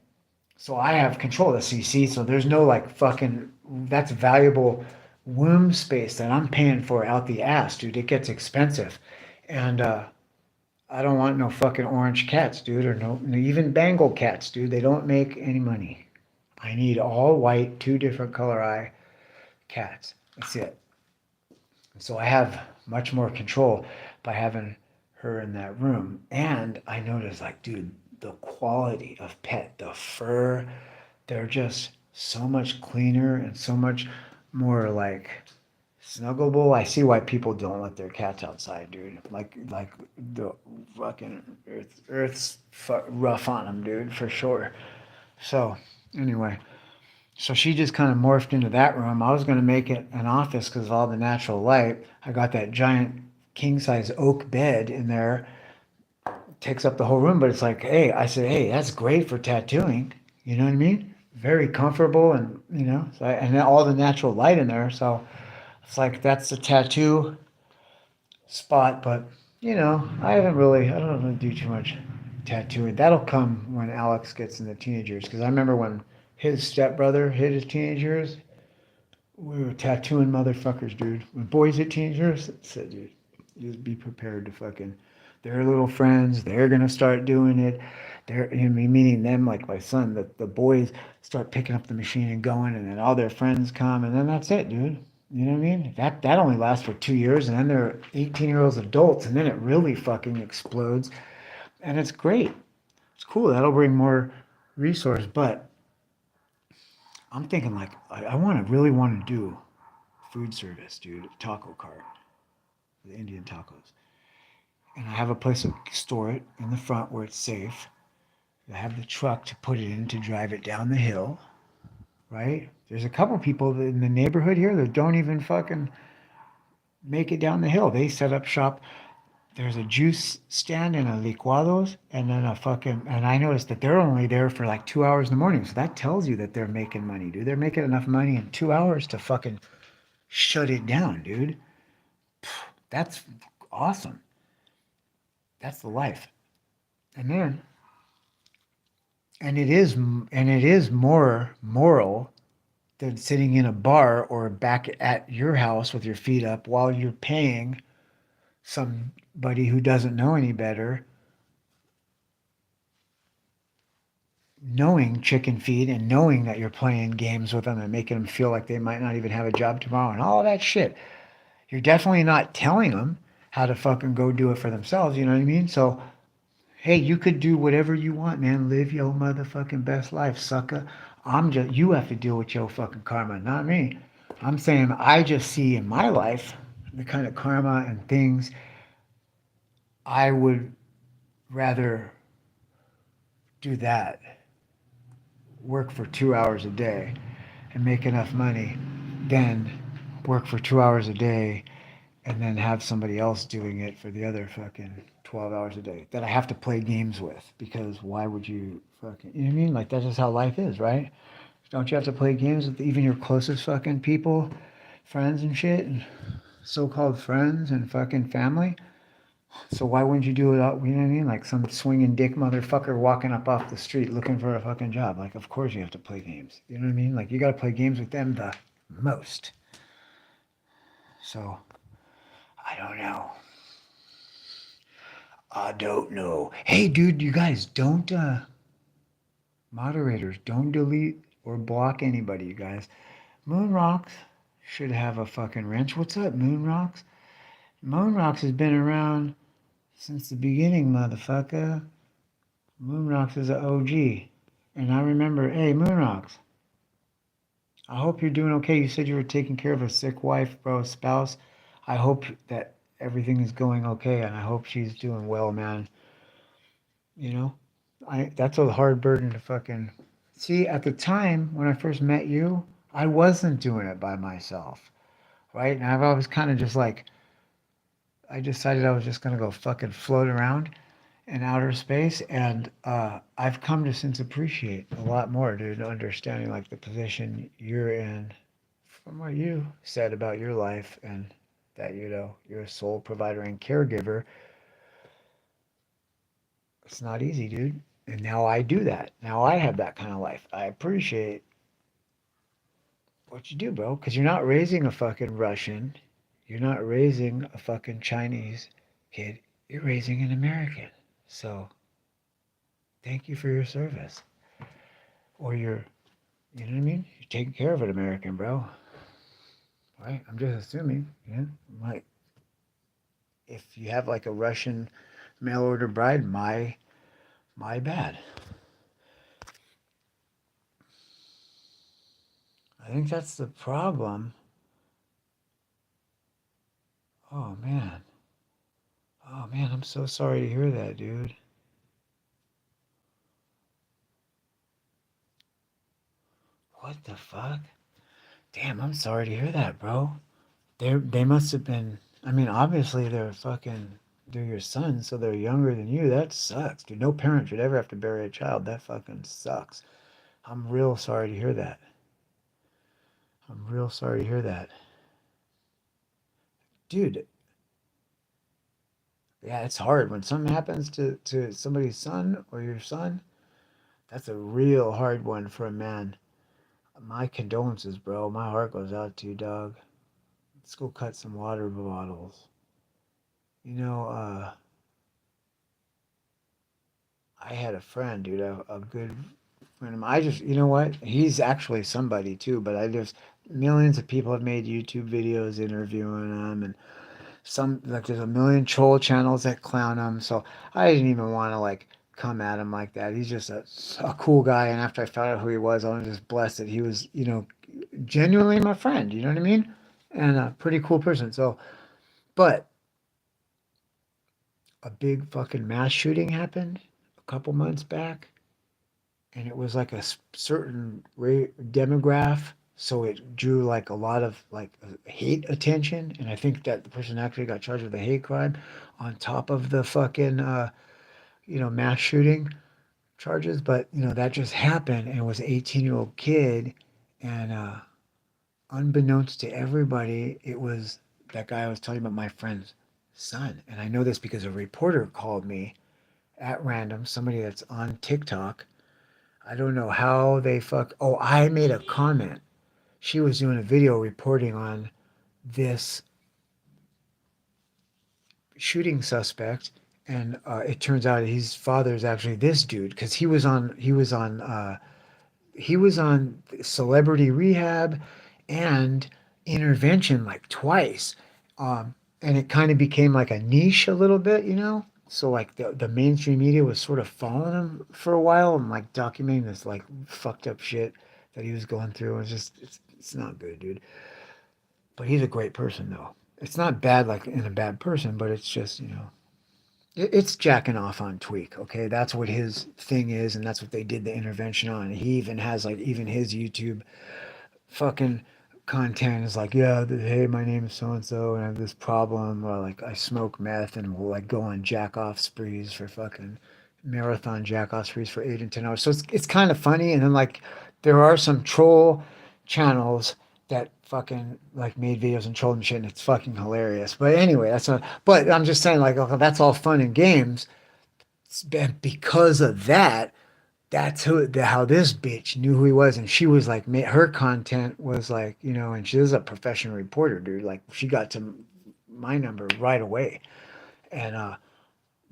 So I have control of the CC. So there's no like fucking, that's valuable womb space that I'm paying for out the ass, dude. It gets expensive. And I don't want no fucking orange cats, dude, or no even Bengal cats, dude. They don't make any money. I need all white, 2 different color eye cats. That's it. So I have much more control by having her in that room. And I noticed, like, dude, the quality of pet, the fur, they're just so much cleaner and so much more like snuggleable. I see why people don't let their cats outside, dude. Like the fucking earth's rough on them, dude, for sure. So anyway, so she just kind of morphed into that room. I was gonna make it an office because of all the natural light. I got that giant king size oak bed in there, takes up the whole room. But it's like, hey, I said, hey, that's great for tattooing. You know what I mean? Very comfortable, and so and then all the natural light in there. So it's like that's the tattoo spot, but I don't really do too much tattooing. That'll come when Alex gets in the teenage years, because I remember when his stepbrother hit his teenage years, we were tattooing motherfuckers, dude. When boys hit teenagers, said, dude, just be prepared to fucking. Their little friends, they're gonna start doing it. They're, you know, meaning them, like my son. The boys start picking up the machine and going, and then all their friends come, and then that's it, dude. You know what I mean? That only lasts for 2 years, and then they're 18-year-olds adults, and then it really fucking explodes, and it's great. It's cool. That'll bring more resource, but I'm thinking like I want to really want to do food service, dude. Taco cart, the Indian tacos, and I have a place to store it in the front where it's safe. I have the truck to put it in to drive it down the hill, right? There's a couple people in the neighborhood here that don't even fucking make it down the hill. They set up shop. There's a juice stand and a licuados, and then a fucking. And I noticed that they're only there for like 2 hours in the morning. So that tells you that they're making money, dude. They're making enough money in 2 hours to fucking shut it down, dude. That's awesome. That's the life. And then, and it is more moral than sitting in a bar or back at your house with your feet up while you're paying somebody who doesn't know any better, knowing chicken feed and knowing that you're playing games with them and making them feel like they might not even have a job tomorrow and all that shit. You're definitely not telling them how to fucking go do it for themselves. You know what I mean? So, hey, you could do whatever you want, man. Live your motherfucking best life, sucker. You have to deal with your fucking karma, not me. I'm saying I just see in my life the kind of karma and things I would rather do that, work for 2 hours a day and make enough money than work for 2 hours a day and then have somebody else doing it for the other fucking 12 hours a day that I have to play games with because why would you fucking, you know what I mean? Like that's just how life is, right? Don't you have to play games with even your closest fucking people, friends and shit, and so-called friends and fucking family? So why wouldn't you do it out, you know what I mean? Like some swinging dick motherfucker walking up off the street looking for a fucking job. Like, of course you have to play games. You know what I mean? Like, you got to play games with them the most. So, I don't know. I don't know. Hey, dude, you guys don't, moderators, don't delete or block anybody, you guys. Moon Rocks should have a fucking wrench. What's up, Moon Rocks? Moon Rocks has been around since the beginning, motherfucker. Moonrocks is an OG. And I remember, hey, Moonrocks, I hope you're doing okay. You said you were taking care of a sick wife, bro, spouse. I hope that everything is going okay, and I hope she's doing well, man. You know, that's a hard burden to fucking see. At the time when I first met you, I wasn't doing it by myself, right? And I've always kind of just like, I decided I was just gonna go fucking float around in outer space, and I've come to since appreciate a lot more, dude, understanding like the position you're in from what you said about your life and that you're a sole provider and caregiver. It's not easy, dude. And now I do that. Now I have that kind of life. I appreciate what you do, bro, because you're not raising a fucking Russian, you're not raising a fucking Chinese kid, you're raising an American. So thank you for your service or your, you know what I mean? You're taking care of an American, bro. Right? I'm just assuming. Yeah. Like, if you have like a Russian mail order bride, my bad. I think that's the problem. Oh man. Oh man, I'm so sorry to hear that, dude. What the fuck? Damn, I'm sorry to hear that, bro. They must have been. I mean, obviously they're your sons, so they're younger than you. That sucks, dude. No parent should ever have to bury a child. That fucking sucks. I'm real sorry to hear that. I'm real sorry to hear that. Dude, yeah, it's hard when something happens to somebody's son or your son. That's a real hard one for a man. my condolences, bro. My heart goes out to you, dog. Let's go cut some water bottles. You know, I had a friend, dude, a good friend of mine. I just, you know what? He's actually somebody too, but I just, millions of people have made YouTube videos interviewing him, and some, like, there's a million troll channels that clown him. So I didn't even want to, like, come at him like that. He's just a cool guy. And after I found out who he was, I was just blessed that he was, genuinely my friend. You know what I mean? And a pretty cool person. So, but a big fucking mass shooting happened a couple months back, and it was like a certain demographic, so it drew like a lot of like hate attention, and I think that the person actually got charged with a hate crime on top of the fucking mass shooting charges. But that just happened, and it was an 18-year-old kid, and unbeknownst to everybody, it was that guy I was telling you about, my friend's son. And I know this because a reporter called me at random, somebody that's on TikTok. I don't know how they fuck. Oh, I made a comment. She was doing a video reporting on this shooting suspect, and it turns out his father is actually this dude, because he was on Celebrity Rehab and Intervention like twice. And it kind of became like a niche a little bit, So like the mainstream media was sort of following him for a while and like documenting this like fucked up shit that he was going through. It's not good, dude. But he's a great person though. It's not bad like in a bad person, but it's just, it's jacking off on Tweak, okay? That's what his thing is, and that's what they did the intervention on. He even has like even his YouTube fucking content is like, yeah, hey, my name is so and so, and I have this problem, or like I smoke meth and will like go on jack off sprees for fucking marathon jack off sprees for 8 and 10 hours. So it's kind of funny, and then like there are some troll channels that fucking like made videos and trolled and shit, and it's fucking hilarious. But anyway, that's not. But I'm just saying, like, okay, that's all fun and games. Because of that, that's how this bitch knew who he was, and she was like, her content was like, and she was a professional reporter, dude. Like she got to my number right away, and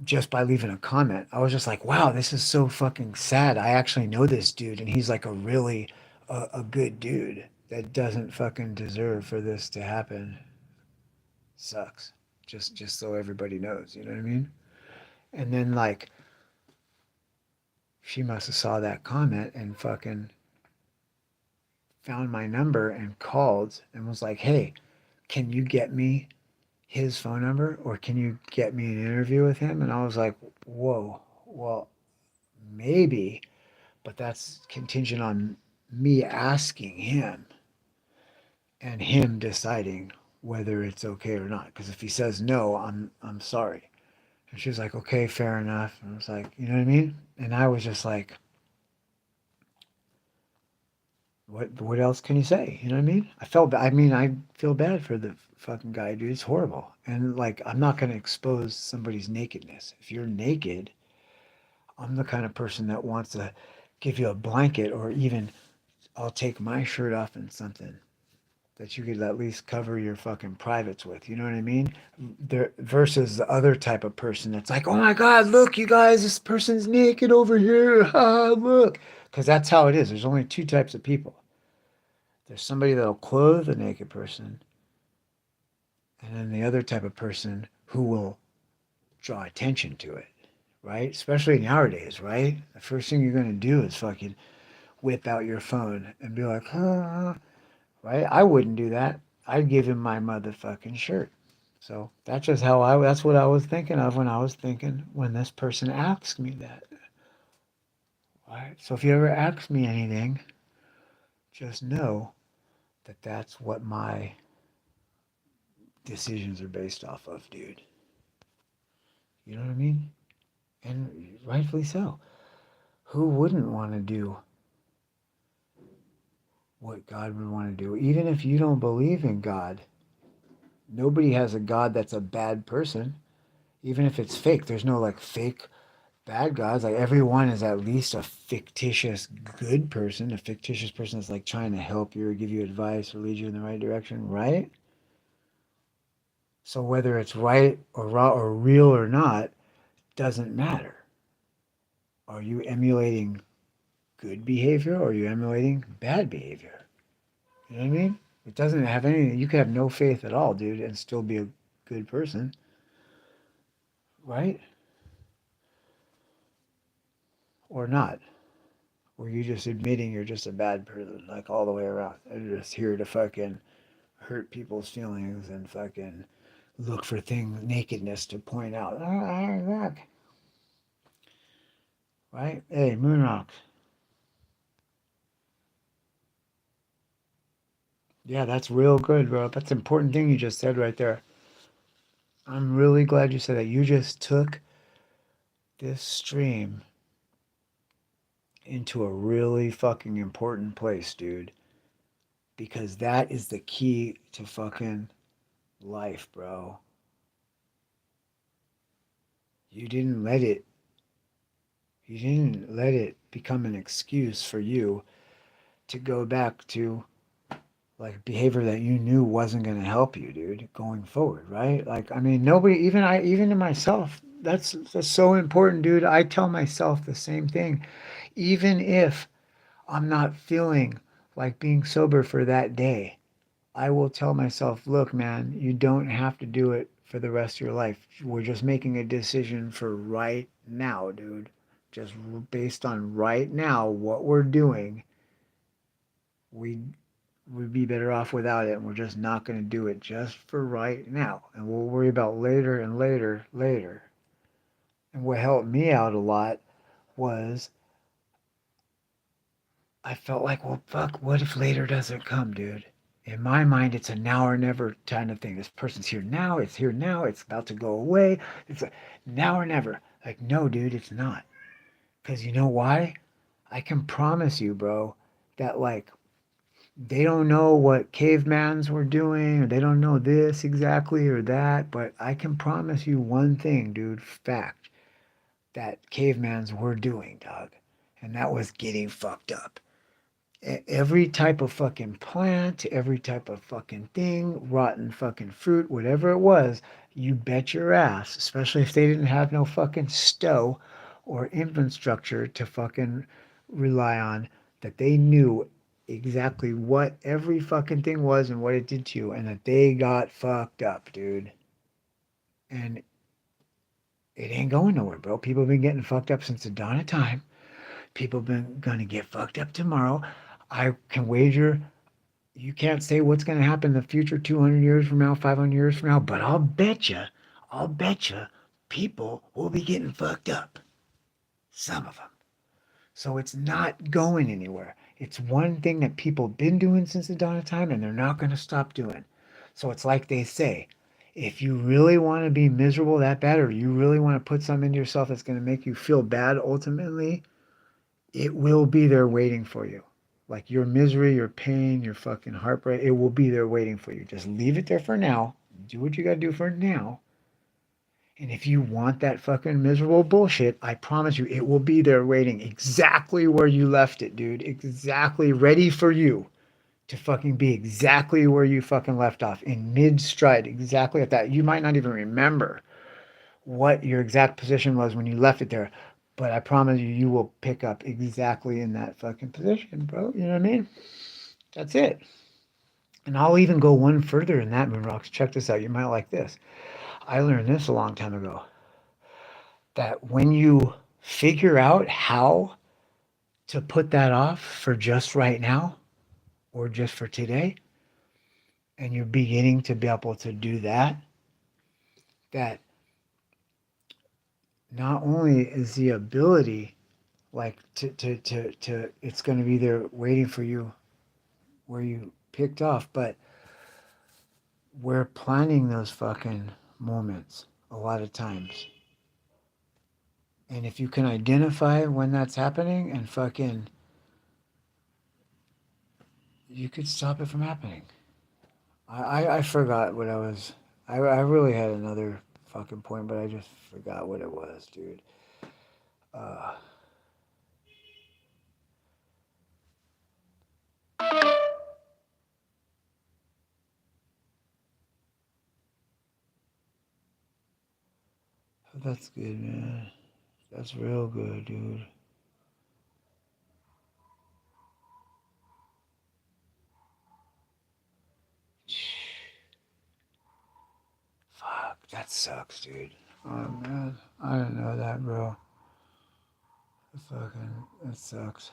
just by leaving a comment, I was just like, wow, this is so fucking sad. I actually know this dude, and he's like a really a good dude that doesn't fucking deserve for this to happen. Sucks. Just so everybody knows, you know what I mean? And then like she must have saw that comment and fucking found my number and called and was like, hey, can you get me his phone number, or can you get me an interview with him? And I was like, whoa, well, maybe, but that's contingent on me asking him and him deciding whether it's okay or not. Because if he says no, I'm sorry. And she was like, okay, fair enough. And I was like, you know what I mean? And I was just like, what else can you say? You know what I mean? I feel bad for the fucking guy, dude. It's horrible. And like, I'm not gonna expose somebody's nakedness. If you're naked, I'm the kind of person that wants to give you a blanket, or even I'll take my shirt off and something that you could at least cover your fucking privates with. You know what I mean? There versus the other type of person that's like, oh my God, look, you guys, this person's naked over here. Look. Because that's how it is. There's only two types of people. There's somebody that'll clothe a naked person, and then the other type of person who will draw attention to it, right? Especially nowadays, right? The first thing you're going to do is fucking whip out your phone and be like, right? I wouldn't do that. I'd give him my motherfucking shirt. So that's what I was thinking of when this person asked me that. All right. So if you ever ask me anything, just know that that's what my decisions are based off of, dude. You know what I mean? And rightfully so. Who wouldn't want to do what God would want to do? Even if you don't believe in God, nobody has a God that's a bad person. Even if it's fake, there's no like fake bad guys. Like everyone is at least a fictitious good person. A fictitious person that's like trying to help you or give you advice or lead you in the right direction, right? So whether it's right or raw or real or not doesn't matter. Are you emulating good behavior or are you emulating bad behavior? You know what I mean? It doesn't have any. You could have no faith at all, dude, and still be a good person, right? Or not. Or you just admitting you're just a bad person, like all the way around. You're just here to fucking hurt people's feelings and fucking look for things, nakedness to point out. Look. Right? Hey, Moonrock. Yeah, that's real good, bro. That's an important thing you just said right there. I'm really glad you said that. You just took this stream into a really fucking important place, dude. Because that is the key to fucking life, bro. You didn't let it you didn't let it become an excuse for you to go back to like behavior that you knew wasn't going to help you, dude, going forward, right? Like, I mean, nobody, even in myself, that's so important, dude. I tell myself the same thing, even if I'm not feeling like being sober for that day. I will tell myself, look, man, you don't have to do it for the rest of your life. We're just making a decision for right now, dude. Just based on right now, what we're doing, we we'd be better off without it, and we're just not going to do it just for right now. And we'll worry about later and later. And what helped me out a lot was I felt like, well, fuck, what if later doesn't come, dude? In my mind, it's a now or never kind of thing. This person's here now, it's about to go away. It's like now or never. Like, no, dude, it's not. Because you know why? I can promise you, bro, that like they don't know what cavemans were doing, or they don't know this exactly or that, but I can promise you one thing, dude, fact, that cavemans were doing, dog, and that was getting fucked up. Every type of fucking plant, every type of fucking thing, rotten fucking fruit, whatever it was, you bet your ass, especially if they didn't have no fucking stow or infrastructure to fucking rely on, that they knew exactly what every fucking thing was and what it did to you, and that they got fucked up, dude. And it ain't going nowhere, bro. People have been getting fucked up since the dawn of time. People have been gonna get fucked up tomorrow. I can wager you can't say what's going to happen in the future 200 years from now, 500 years from now, but I'll bet you people will be getting fucked up. Some of them. So it's not going anywhere. It's one thing that people have been doing since the dawn of time and they're not going to stop doing. So it's like they say, if you really want to be miserable that bad or you really want to put something into yourself that's going to make you feel bad ultimately, it will be there waiting for you. Like your misery, your pain, your fucking heartbreak, it will be there waiting for you. Just leave it there for now. Do what you gotta do for now. And if you want that fucking miserable bullshit, I promise you, it will be there waiting exactly where you left it, dude. Exactly ready for you to fucking be exactly where you fucking left off in mid stride, exactly at that. You might not even remember what your exact position was when you left it there. But I promise you, you will pick up exactly in that fucking position, bro. You know what I mean? That's it. And I'll even go one further in that, Moonrocks. Check this out. You might like this. I learned this a long time ago. That when you figure out how to put that off for just right now or just for today, and you're beginning to be able to do that, that not only is the ability like to it's going to be there waiting for you where you picked off, but we're planning those fucking moments a lot of times. And if you can identify when that's happening and fucking, you could stop it from happening. I forgot what I was. I really had another fucking point, but I just forgot what it was, dude. Uh, that's good, man. That's real good, dude. Fuck, that sucks, dude. Oh man, I didn't know that, bro. Fucking, that sucks.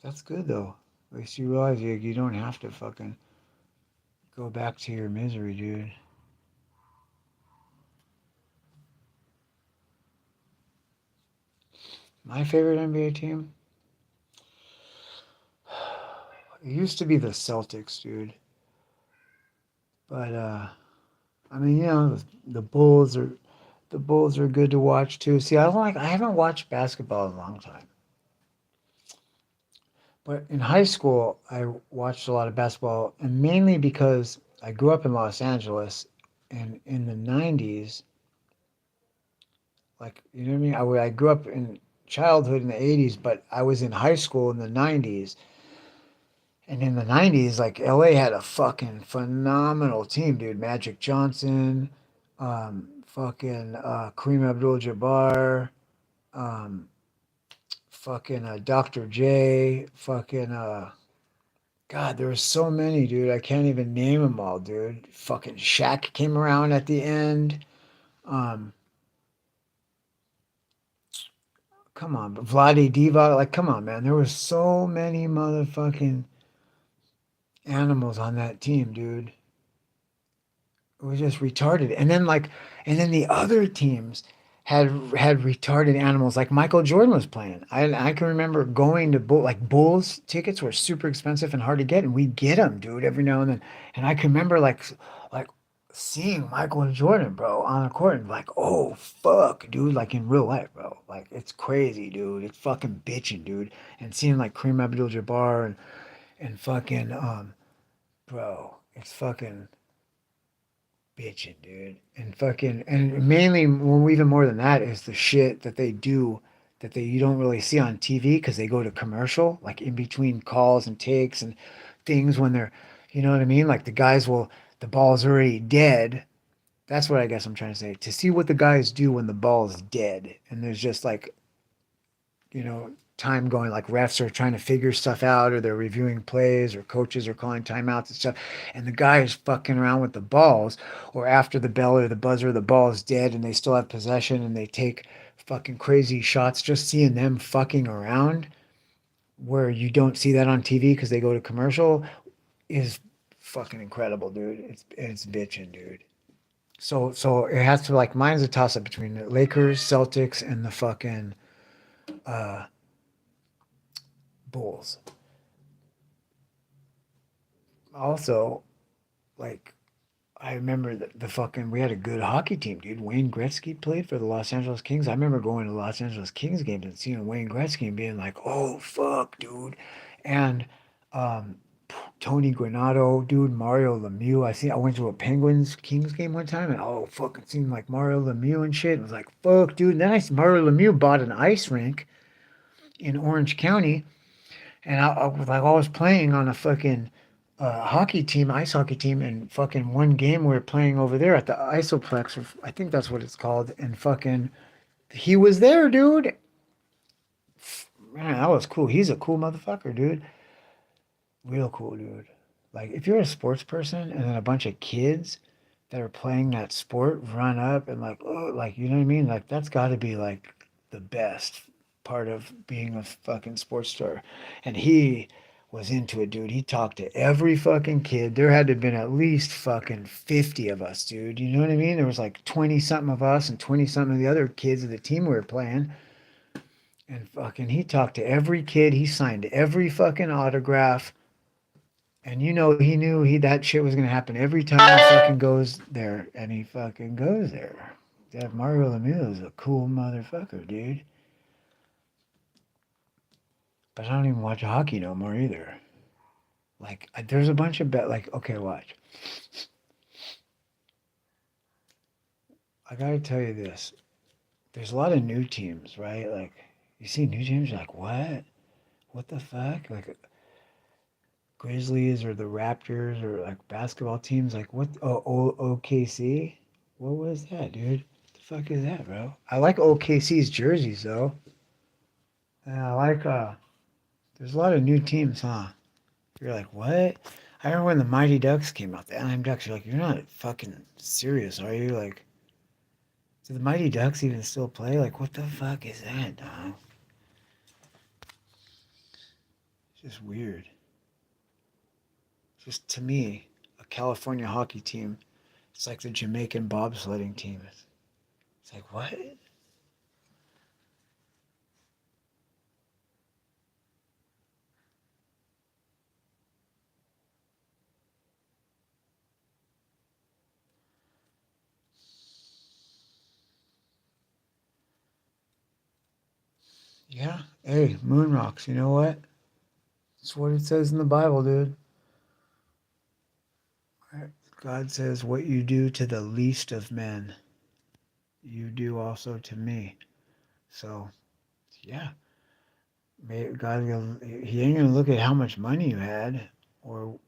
That's good though. At least you realize you don't have to fucking go back to your misery, dude. My favorite NBA team? It used to be the Celtics, dude. But I mean, the Bulls are good to watch too. See, I haven't watched basketball in a long time. But in high school, I watched a lot of basketball, and mainly because I grew up in Los Angeles, and in the '90s, like you know what I mean. I grew up in childhood in the '80s, but I was in high school in the '90s, and in the '90s, like LA had a fucking phenomenal team, dude. Magic Johnson, fucking Kareem Abdul-Jabbar, um, fucking Dr. J, fucking God, there were so many, dude. I can't even name them all, dude. Fucking Shaq came around at the end. Um, Come on, but Vlade Divac, like, come on, man. There were so many motherfucking animals on that team, dude. It was just retarded. And then the other teams had retarded animals. Like Michael Jordan was playing. I can remember going to Bulls tickets were super expensive and hard to get, and we get them, dude, every now and then. And I can remember like seeing Michael Jordan, bro, on the court, and like, oh fuck, dude, like in real life, bro. Like it's crazy, dude. It's fucking bitching, dude. And seeing like Kareem Abdul-Jabbar and fucking bro, it's fucking bitching, dude. And fucking, and mainly, well, even more than that, is the shit that they do that you don't really see on TV because they go to commercial, like in between calls and takes and things when they're, you know what I mean? Like the ball's already dead. That's what I guess I'm trying to say. To see what the guys do when the ball's dead, and there's just like time going, like refs are trying to figure stuff out or they're reviewing plays or coaches are calling timeouts and stuff, and the guy is fucking around with the balls, or after the bell or the buzzer the ball is dead and they still have possession and they take fucking crazy shots. Just seeing them fucking around where you don't see that on TV because they go to commercial is fucking incredible, dude. It's bitching, dude. So it has to, like, mine's a toss up between the Lakers, Celtics, and the fucking uh Bulls. Also, like, I remember the fucking we had a good hockey team, dude. Wayne Gretzky played for the Los Angeles Kings. I remember going to Los Angeles Kings games and seeing Wayne Gretzky and being like, "Oh fuck, dude!" And um, Tony Granato, dude, Mario Lemieux. I went to a Penguins Kings game one time and oh fucking seemed like Mario Lemieux and shit. It was like, fuck, dude. And then Mario Lemieux bought an ice rink in Orange County, and I was playing on a fucking hockey team, ice hockey team, and fucking one game we were playing over there at the Isoplex, or I think that's what it's called, and fucking he was there, dude. Man, that was cool. He's a cool motherfucker, dude. Real cool, dude. Like if you're a sports person and then a bunch of kids that are playing that sport run up and like, oh, like, you know what I mean? Like that's got to be like the best part of being a fucking sports star. And he was into it, dude. He talked to every fucking kid. There had to have been at least fucking 50 of us, dude. You know what I mean? There was like 20 something of us and 20 something of the other kids of the team we were playing. And fucking he talked to every kid. He signed every fucking autograph. And he knew that shit was gonna happen every time he fucking goes there, and he fucking goes there. That Mario Lemieux is a cool motherfucker, dude. But I don't even watch hockey no more either. Like, there's a bunch of like, okay, watch. I gotta tell you this. There's a lot of new teams, right? Like, You see new teams, you're like, what? What the fuck? Like Grizzlies or the Raptors or like basketball teams, like what? Oh, OKC? What was that, dude? What the fuck is that, bro? I like OKC's jerseys though. And I like there's a lot of new teams, huh? You're like, what? I remember when the Mighty Ducks came out, the Anaheim Ducks. You're like, you're not fucking serious, are you? Like, do the Mighty Ducks even still play? Like, what the fuck is that, dog? It's just weird. Just to me, a California hockey team, it's like the Jamaican bobsledding team. It's like, what? Yeah. Hey, moon rocks. You know what? It's what it says in the Bible, dude. God says, what you do to the least of men, you do also to me. So, yeah. God, he ain't going to look at how much money you had, or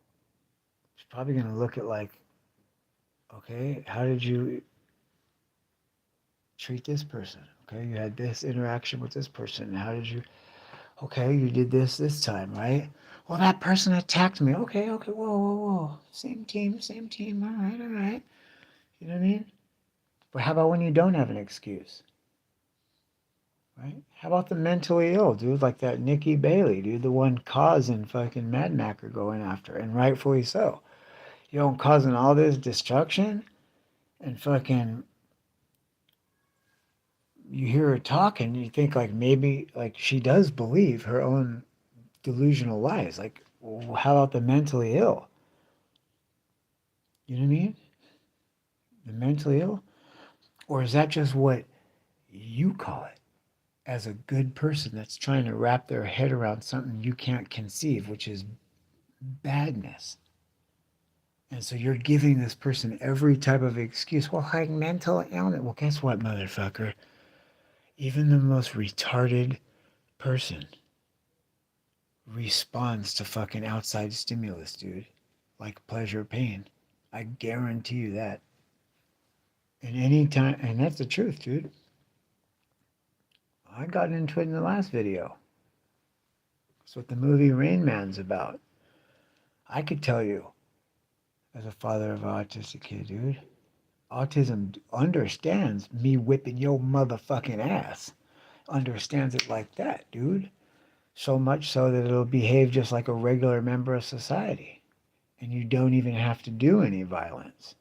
he's probably going to look at, like, okay, how did you treat this person? Okay, you had this interaction with this person. How did you, okay, you did this time, right? Well, that person attacked me. Okay, whoa. Same team. All right. You know what I mean? But how about when you don't have an excuse? Right? How about the mentally ill, dude? Like that Nikki Bailey, dude, the one causing fucking Mad Mac are going after, and rightfully so. You know, causing all this destruction, and fucking, you hear her talking, you think like maybe like she does believe her own delusional lies. Like, how about the mentally ill? You know what I mean? The mentally ill? Or is that just what you call it as a good person that's trying to wrap their head around something you can't conceive, which is badness? And so you're giving this person every type of excuse. Well, like mental illness. Well, guess what, motherfucker? Even the most retarded person responds to fucking outside stimulus, dude. Like pleasure, pain. I guarantee you that. And any time, and that's the truth, dude. I got into it in the last video. That's what the movie Rain Man's about. I could tell you, as a father of an autistic kid, dude, autism understands me whipping your motherfucking ass. Understands it like that, dude. So much so that it'll behave just like a regular member of society. And you don't even have to do any violence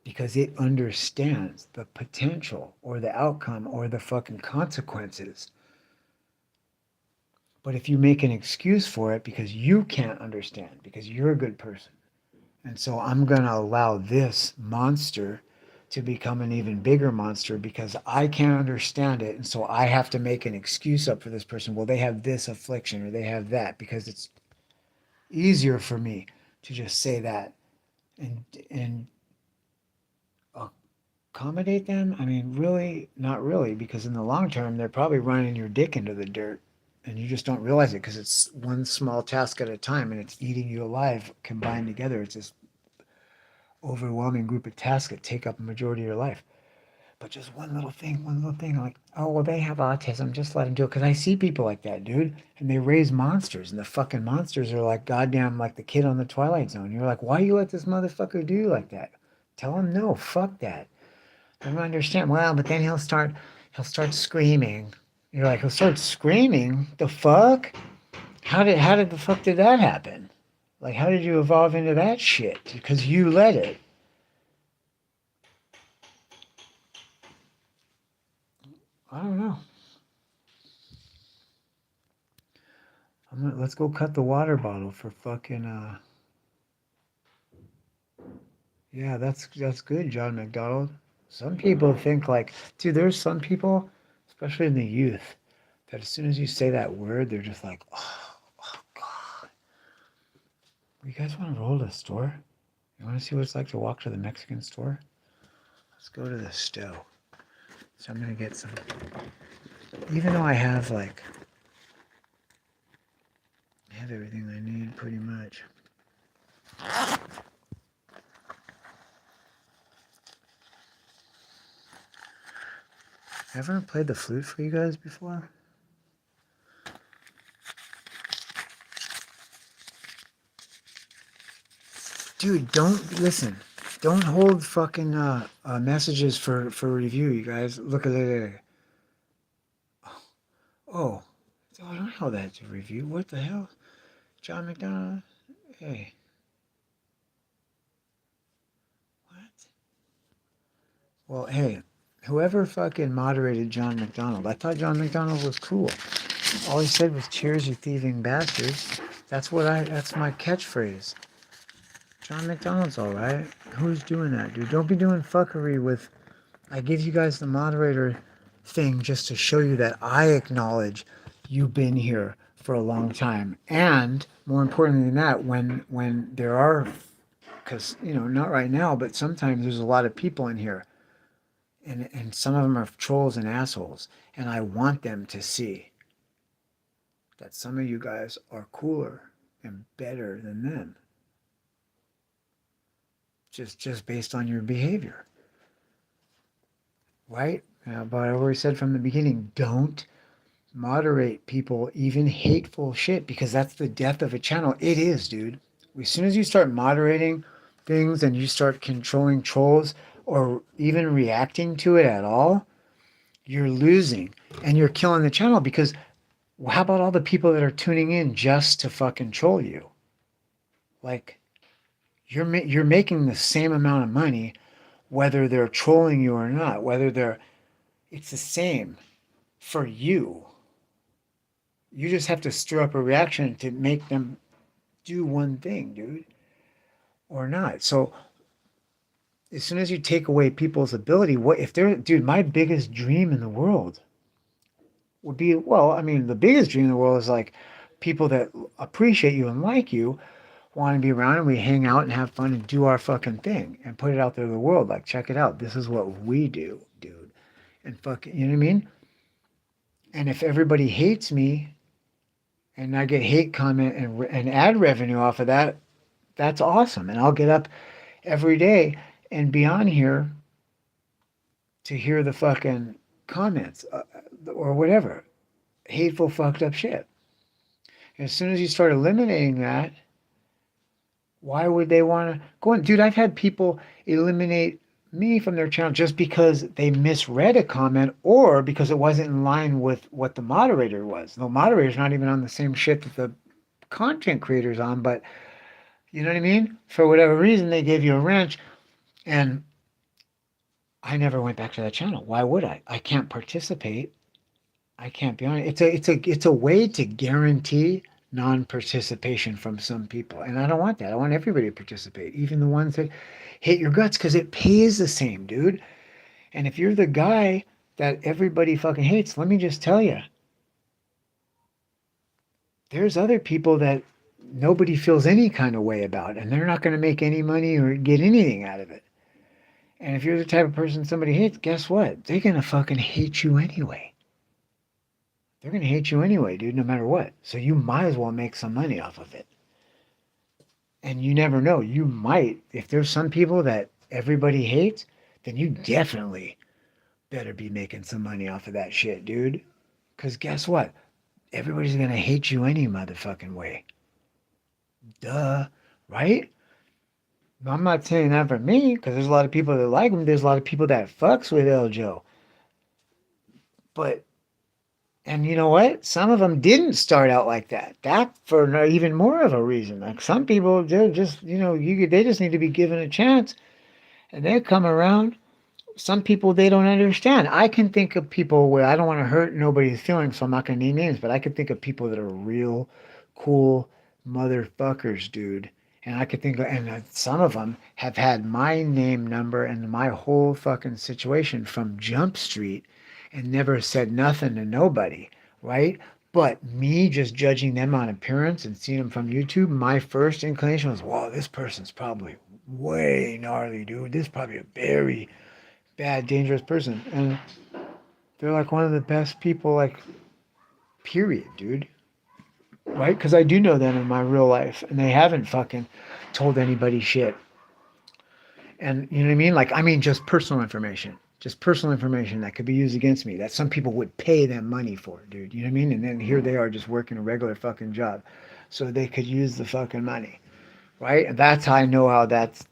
because it understands the potential or the outcome or the fucking consequences. But if you make an excuse for it because you can't understand, because you're a good person, and so I'm going to allow this monster to become an even bigger monster because I can't understand it. And so I have to make an excuse up for this person. Well, they have this affliction or they have that because it's easier for me to just say that and accommodate them. I mean, really, not really, because in the long term, they're probably running your dick into the dirt and you just don't realize it because it's one small task at a time and it's eating you alive combined together. It's this overwhelming group of tasks that take up a majority of your life. But just one little thing, like, oh, well, they have autism, just let them do it. Because I see people like that, dude, and they raise monsters, and the fucking monsters are like goddamn like the kid on the Twilight Zone. You're like, why you let this motherfucker do you like that? Tell him no, fuck that. I don't understand. Well, but then he'll start screaming. You're like, he'll start screaming? The fuck? How did the fuck did that happen? Like, how did you evolve into that shit? Because you let it. I don't know. Let's go cut the water bottle for fucking yeah, that's good, John McDonald. Some people think like, dude, there's some people, especially in the youth, that as soon as you say that word, they're just like, oh God. You guys want to roll to the store? You want to see what it's like to walk to the Mexican store? Let's go to the stove. So I'm gonna get some Even though I have like, I have everything I need pretty much. Ever played the flute for you guys before? Dude, don't listen. Don't hold fucking messages for review, you guys. Look at it. Oh, I don't know that's a review. What the hell? John McDonald? Hey. What? Well, hey, whoever fucking moderated John McDonald, I thought John McDonald was cool. All he said was cheers, you thieving bastards. That's my catchphrase. John McDonald's alright. Who's doing that, dude? Don't be doing fuckery with, I give you guys the moderator thing just to show you that I acknowledge you've been here for a long time. And more importantly than that, when there are, because, you know, not right now, but sometimes there's a lot of people in here. And some of them are trolls and assholes. And I want them to see that some of you guys are cooler and better than them. Just based on your behavior. Right? But I already said from the beginning, don't moderate people, even hateful shit, because that's the death of a channel. It is, dude. As soon as you start moderating things and you start controlling trolls or even reacting to it at all, you're losing and you're killing the channel, because how about all the people that are tuning in just to fucking troll you? Like, you're making the same amount of money whether they're trolling you or not, it's the same for you. You just have to stir up a reaction to make them do one thing, dude, or not. So as soon as you take away people's ability, what if they're, dude, my biggest dream in the world would be, well, I mean, the biggest dream in the world is like people that appreciate you and like you want to be around, and we hang out and have fun and do our fucking thing and put it out there to the world. Like, check it out. This is what we do, dude. And fucking, you know what I mean? And if everybody hates me and I get hate comment and ad revenue off of that, that's awesome. And I'll get up every day and be on here to hear the fucking comments or whatever. Hateful, fucked up shit. As soon as you start eliminating that, why would they want to go on? Dude, I've had people eliminate me from their channel just because they misread a comment or because it wasn't in line with what the moderator was. The moderator's not even on the same shit that the content creator's on, but you know what I mean? For whatever reason, they gave you a wrench, and I never went back to that channel. Why would I? I can't participate. I can't be on it. It's a way to guarantee non-participation from some people, and I don't want that. I want everybody to participate, even the ones that hate your guts, because it pays the same, dude. And if you're the guy that everybody fucking hates, let me just tell you, there's other people that nobody feels any kind of way about, and they're not going to make any money or get anything out of it. And if you're the type of person somebody hates, guess what? They're going to fucking hate you anyway. They're going to hate you anyway, dude, no matter what. So you might as well make some money off of it. And you never know. You might, if there's some people that everybody hates, then you definitely better be making some money off of that shit, dude. Because guess what? Everybody's going to hate you any motherfucking way. Duh. Right? I'm not saying that for me, because there's a lot of people that like him. There's a lot of people that fucks with El Joe. But, and you know what? Some of them didn't start out like that. That for even more of a reason. Like some people, they're just, you know, they just need to be given a chance. And they come around. Some people, they don't understand. I can think of people where I don't want to hurt nobody's feelings, so I'm not going to name names, but I can think of people that are real cool motherfuckers, dude. And I could think of, and some of them have had my name, number, and my whole fucking situation from Jump Street and never said nothing to nobody, right? But me just judging them on appearance and seeing them from YouTube, my first inclination was, whoa, this person's probably way gnarly, dude. This is probably a very bad, dangerous person. And They're like one of the best people, like, period, dude. Right? Because I do know them in my real life, and they haven't fucking told anybody shit. And you know what I mean? Like, I mean, just personal information. Just personal information that could be used against me that some people would pay them money for, dude. You know what I mean? And then here they are just working a regular fucking job. So they could use the fucking money. Right? And that's how I know how that's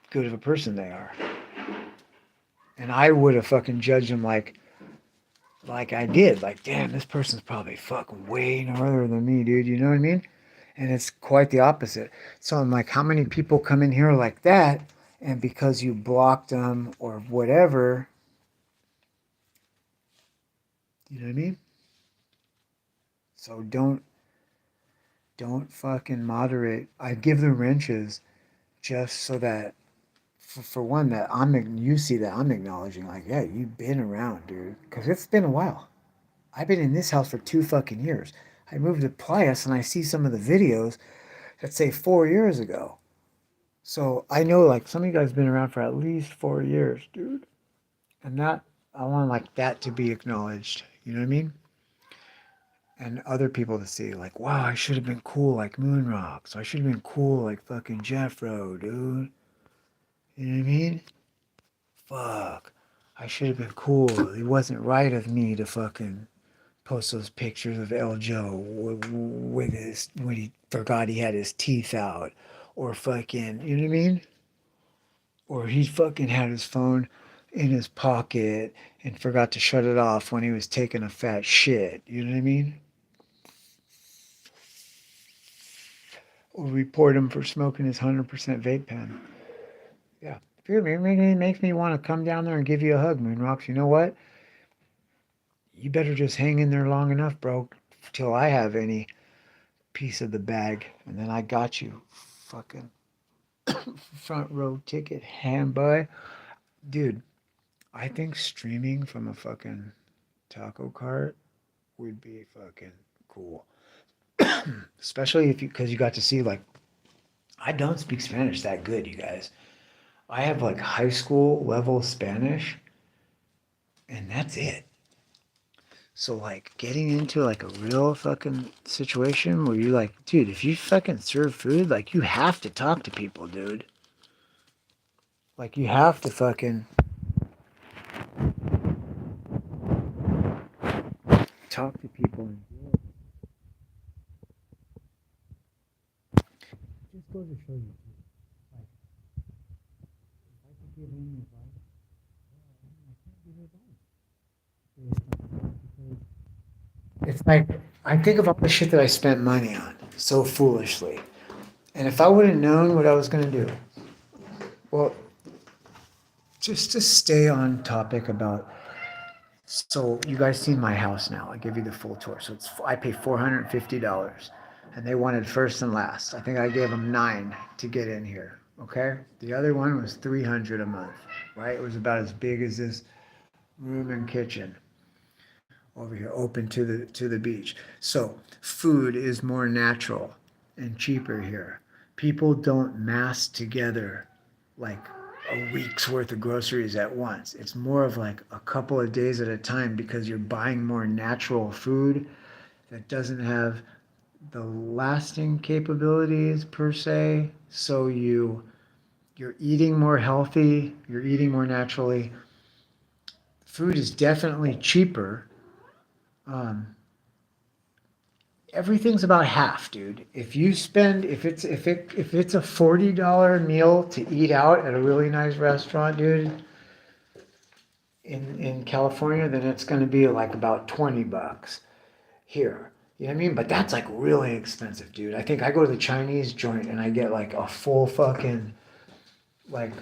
good of a person they are. And I would have fucking judged them like I did. Like, damn, this person's probably fucking way norther than me, dude. You know what I mean? And it's quite the opposite. So I'm like, how many people come in here like that, and because you blocked them or whatever, you know what I mean? So don't fucking moderate. I give the wrenches just so that for one that you see that I'm acknowledging, like, yeah, you've been around, dude, because it's been a while. I've been in this house for 2 fucking years. I moved to Plias and I see some of the videos that say 4 years ago. So I know like some of you guys been around for at least 4 years, dude. And that I want like that to be acknowledged. You know what I mean? And other people to see like, wow, I should have been cool like Moonrocks. I should have been cool like fucking Jeffro, dude. You know what I mean? Fuck. I should have been cool. It wasn't right of me to fucking post those pictures of El Joe with his when he forgot he had his teeth out, or fucking, you know what I mean? Or he fucking had his phone in his pocket and forgot to shut it off when he was taking a fat shit. You know what I mean? Or report him for smoking his 100% vape pen. Yeah. It makes me want to come down there and give you a hug, Moonrocks. You know what? You better just hang in there long enough, bro, till I have any piece of the bag. And then I got you. Fucking front row ticket, hand boy. Dude, I think streaming from a fucking taco cart would be fucking cool. Especially if you, because you got to see, like, I don't speak Spanish that good, you guys. I have like high school level Spanish, and that's it. So, like, getting into like a real fucking situation where you're like, dude, if you fucking serve food, like, you have to talk to people, dude. Like, you have to fucking talk to people and just goes to show you, like, if I could give any advice, I can't give advice. It's like, I think of all the shit that I spent money on so foolishly. And if I would have known what I was going to do, well, just to stay on topic about, so you guys seen my house now. I give you the full tour. So I pay $450, and they wanted first and last. I think I gave them 9 to get in here. Okay, the other one was 300 a month. Right, it was about as big as this room and kitchen over here, open to the beach. So food is more natural and cheaper here. People don't mass together like a week's worth of groceries at once. It's more of like a couple of days at a time because you're buying more natural food that doesn't have the lasting capabilities per se. So you're eating more healthy, you're eating more naturally. Food is definitely cheaper. Um, Everything's about half, dude. If you spend if it's a $40 meal to eat out at a really nice restaurant, dude, in California, then it's going to be like about $20 here. You know what I mean? But that's like really expensive, dude. I think I go to the Chinese joint and I get like a full fucking like